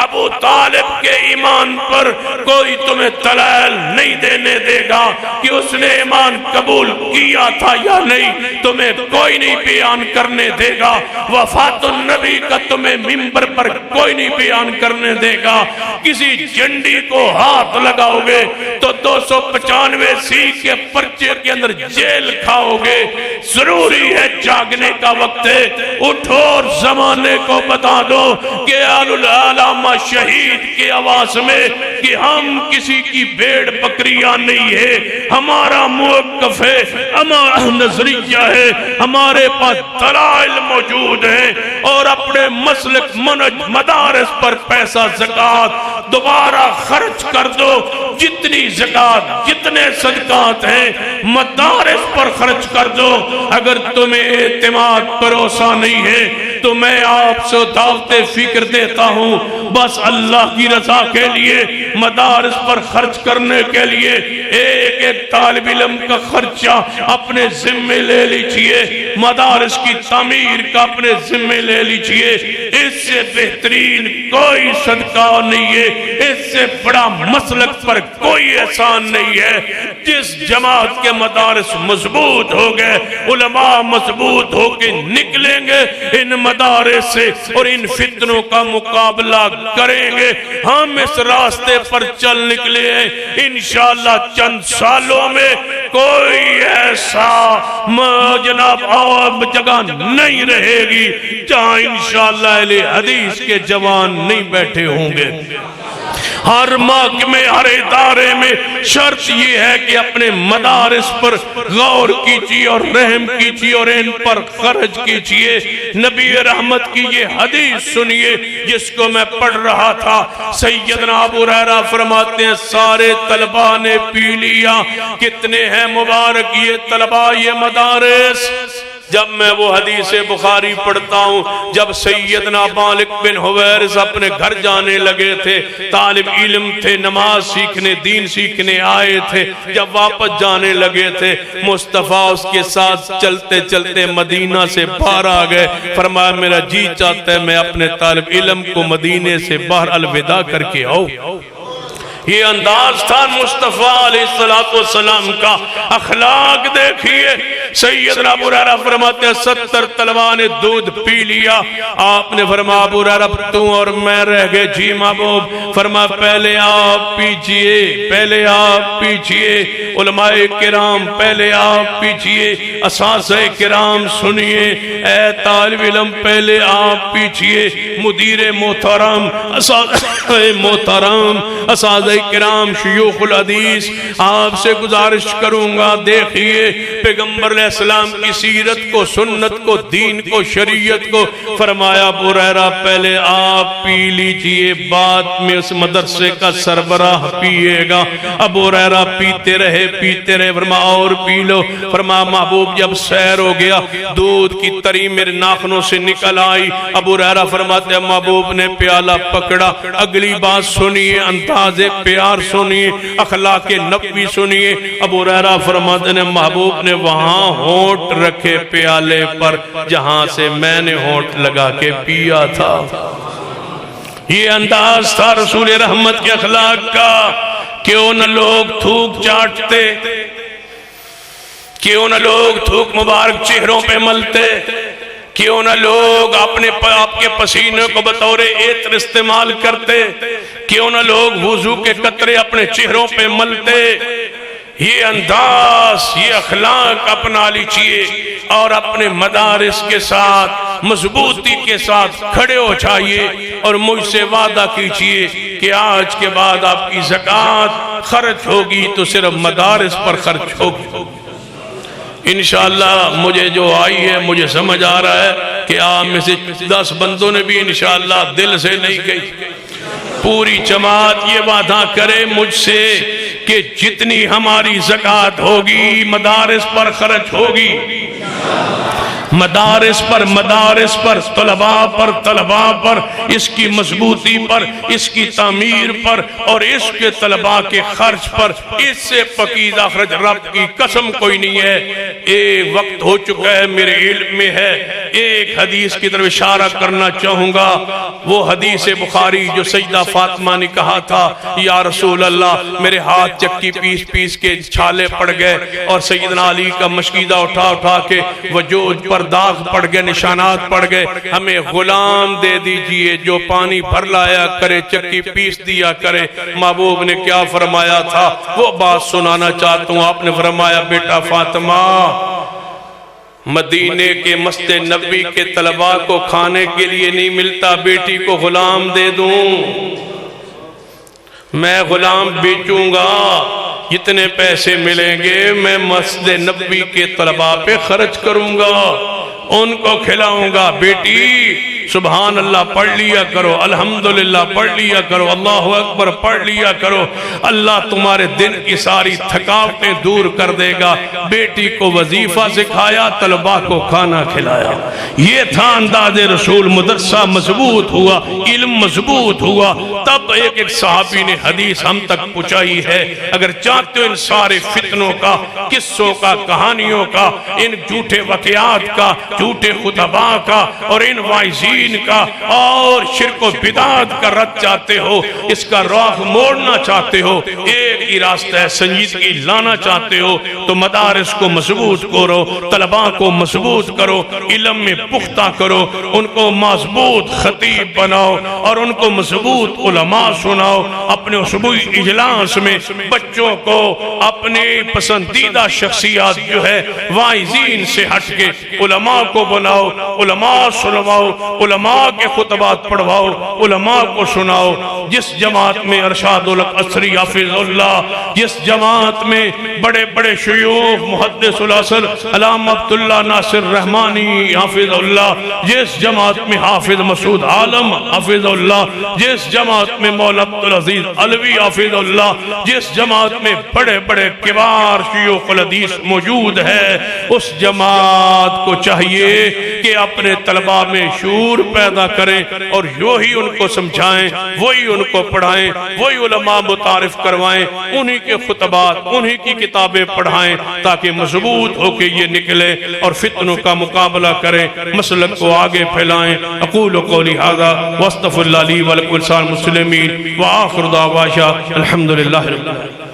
ابو طالب کے ایمان پر کوئی تمہیں دلائل نہیں دینے دے گا کہ اس نے ایمان قبول کیا تھا یا نہیں، تمہیں کوئی نہیں بیان کرنے دے گا، وفات النبی کا تمہیں منبر پر کوئی نہیں بیان کرنے دے گا، کسی جنڈی کو ہاتھ لگاؤ گے تو 295 سی کے پرچے کے اندر جیل کھاؤ گے۔ ضروری ہے جاگنے کا وقت ہے، اٹھو اور زمانے کو بتا دو کہ علامہ شہید کی آواز میں کہ ہم کسی کی بھیڑ بکریاں نہیں ہے، ہمارا موقف ہے، ہمارا نظریہ ہے، ہمارے پاس دلائل موجود ہیں، اور اپنے مسلک منج مدارس پر پیسہ زکوٰۃ دوبارہ خرچ کر دو، جتنی زکوٰۃ جتنے صدقات ہیں مدارس پر خرچ کر دو۔ اگر تمہیں اعتماد بھروسہ نہیں ہے تو میں آپ سے دعوت فکر دیتا ہوں، بس اللہ کی رضا کے لیے مدارس پر خرچ کرنے کے لیے ایک ایک طالب علم کا خرچہ اپنے ذمہ لے لیجئے، مدارس کی تعمیر کا اپنے ذمہ لے لیجئے، اس سے بہترین کوئی صدقہ نہیں ہے، اس سے بڑا مسلک پر کوئی احسان نہیں ہے۔ جس جماعت کے مدارس مضبوط ہو گئے، علماء مضبوط ہو کے نکلیں گے ان مدارس سے اور ان فتنوں کا مقابلہ کریں گے، ہم اس راستے پر چل نکلے ہیں، انشاءاللہ چند سالوں میں کوئی ایسا جناب عام جگہ نہیں رہے گی جہاں انشاءاللہ اہل حدیث کے جوان نہیں بیٹھے ہوں گے۔ ہر محکمے ہر ادارے میں شرط یہ ہے کہ اپنے مدارس پر غور کیجیے اور رحم کیجیے اور ان پر خرچ کیجیے۔ نبی رحمت کی یہ حدیث سنیے جس کو میں پڑھ رہا تھا، سیدنا ابو ہریرہ فرماتے ہیں سارے طلباء نے پی لیا، کتنے ہیں مبارک یہ طلباء یہ مدارس۔ جب میں وہ حدیث بخاری پڑھتا ہوں، جب سیدنا مالک بن حویرث اپنے گھر جانے لگے تھے، طالب علم تھے، نماز سیکھنے دین سیکھنے آئے تھے، جب واپس جانے لگے تھے مصطفیٰ اس کے ساتھ چلتے چلتے مدینہ سے باہر آ گئے، فرمایا میرا جی چاہتا ہے میں اپنے طالب علم کو مدینے سے باہر الوداع کر کے آؤں۔ یہ انداز تھا مصطفیٰ علیہ السلام کا، اخلاق دیکھیے۔ سیدنا ابو ہریرہ فرماتے ہیں 70 طلباء نے دودھ پی لیا، آپ نے فرمایا ابو ہریرہ تو اور میں رہ گئے، جی محبوب، فرمایا پہلے آپ پیجئے، پہلے آپ پیجئے، علماء کرام پہلے آپ پیجئے، اساتذہ کرام سنیے، اے طالب علم پہلے آپ پیجئے، مدیر محترم، اساتذہ محترم، اساتذہ کرام، شیوخ الحدیث، آپ سے گزارش کروں گا دیکھیے پیغمبر علیہ السلام کی سیرت کو، سنت کو، دین کو، شریعت کو، فرمایا ابو ہریرہ پہلے آپ پی لیجئے، بعد میں اس مدرسے کا سربراہ پیے گا۔ ابو ہریرہ پیتے رہے، فرمایا اور پی لو، فرمایا محبوب جب سیر ہو گیا دودھ کی تری میرے ناخنوں سے نکل آئی، ابو ہریرہ فرماتے ہیں محبوب نے پیالہ پکڑا، اگلی بات سنیے، انداز پیار سنیے، اخلاق نبوی سنیے، ابو ہریرہ فرماتے ہیں محبوب نے وہاں ہونٹ رکھے پیالے پر جہاں سے میں نے ہونٹ لگا کے پیا تھا۔ یہ انداز تھا رسول رحمت کے اخلاق کا۔ کیوں نہ لوگ تھوک چاٹتے، کیوں نہ لوگ تھوک مبارک چہروں پہ ملتے، کیوں نہ لوگ اپنے آپ کے پسینے کو بطور عطر استعمال کرتے، کیوں نہ لوگ وضو کے قطرے اپنے چہروں پہ ملتے۔ یہ انداز، یہ اخلاق اپنا لیجیے اور اپنے مدارس کے ساتھ مضبوطی کے ساتھ کھڑے ہو جائیے اور مجھ سے وعدہ کیجیے کہ آج کے بعد آپ کی زکوٰۃ خرچ ہوگی تو صرف مدارس پر خرچ ہوگی انشاءاللہ۔ مجھے جو آئی ہے مجھے سمجھ آ رہا ہے کہ آپ میں سے 10 بندوں نے بھی انشاءاللہ دل سے نہیں کہی۔ پوری جماعت یہ وعدہ کرے مجھ سے کہ جتنی ہماری زکوٰۃ ہوگی مدارس پر خرچ ہوگی، مدارس پر طلباء پر اس کی مضبوطی پر، اس کی تعمیر پر اور اس کے طلباء کے خرچ پر، اس سے پکیزہ خرچ رب کی قسم کوئی نہیں ہے۔ ایک وقت ہو چکا ہے، میرے علم میں ہے، ایک حدیث کی طرف اشارہ کرنا چاہوں گا، وہ حدیث بخاری جو سیدہ فاطمہ نے کہا تھا یا رسول اللہ میرے ہاتھ چکی پیس کے چھالے پڑ گئے اور سیدنا علی کا مشکیدہ اٹھا کے وجود پر داغ پڑ گئے، نشانات پڑ گئے، ہمیں غلام دے دیجئے جو پانی بھر لایا کرے، چکی پیس دیا کرے۔ محبوب نے کیا فرمایا تھا وہ بات سنانا چاہتا ہوں۔ آپ نے فرمایا بیٹا فاطمہ، مدینے کے مسجد نبی کے طلباء کو کھانے کے لیے نہیں ملتا، بیٹی کو غلام دے دوں، میں غلام بیچوں گا، جتنے پیسے ملیں گے میں مسجد نبی کے طلباء پہ خرچ کروں گا، ان کو کھلاؤں گا۔ بیٹی سبحان اللہ پڑھ لیا کرو، الحمدللہ پڑھ لیا کرو، اللہ اکبر پڑھ لیا کرو، اللہ تمہارے دن کی ساری تھکاوٹیں دور کر دے گا۔ بیٹی کو وظیفہ سکھایا، طلباء کو کھانا کھلایا، یہ تھا انداز رسول۔ مدرسہ مضبوط ہوا، علم مضبوط ہوا، تب ایک صحابی نے حدیث ہم تک پہنچائی ہے۔ اگر چاہتے ہو ان سارے فتنوں کا، قصوں کا، کہانیوں کا، ان جھوٹے واقعات کا، جھوٹے خطباء کا اور ان واعظین کا اور شرک و بدعات کا رد چاہتے ہو، اس کا راہ موڑنا چاہتے ہو، ایک ہی راستہ ہے، سنجیدگی لانا چاہتے ہو تو مدارس کو مضبوط کرو، طلباء کو مضبوط کرو، علم میں پختہ کرو، ان کو مضبوط خطیب بناؤ اور ان کو مضبوط علماء سناؤ۔ اپنے اسبوعی اجلاس میں بچوں کو اپنے پسندیدہ شخصیات جو ہے واعظین سے ہٹ کے علماء کو بناؤ، علماء سنواؤ، علماء کے خطبات پڑھواؤ، علماء کو سناؤ۔ جس جماعت میں ارشاد القصری حافظ اللہ، جس جماعت میں بڑے بڑے شیوخ محدث العصر علامہ عبداللہ ناصر رحمانی حافظ اللہ، جس جماعت میں حافظ مسعود عالم حافظ اللہ، جس جماعت میں مولانا عبدالعزیز علوی حافظ اللہ، جس جماعت میں بڑے بڑے کبار شیوخ الحدیث موجود ہے، اس جماعت کو چاہیے کہ اپنے طلباء میں شعور پیدا کریں اور وہی ان کو سمجھائیں، وہی ان کو پڑھائیں، وہی علماء متعارف کروائیں، انہی کے خطبات، انہی کی کتابیں پڑھائیں تاکہ مضبوط ہو کے یہ نکلے اور فتنوں کا مقابلہ کریں، مسلک کو آگے پھیلائیں۔ اقول قولی ھذا واستغفر اللہ لی ولکم ولسائر المسلمین وآخر دعوانا الحمدللہ رب العالمین۔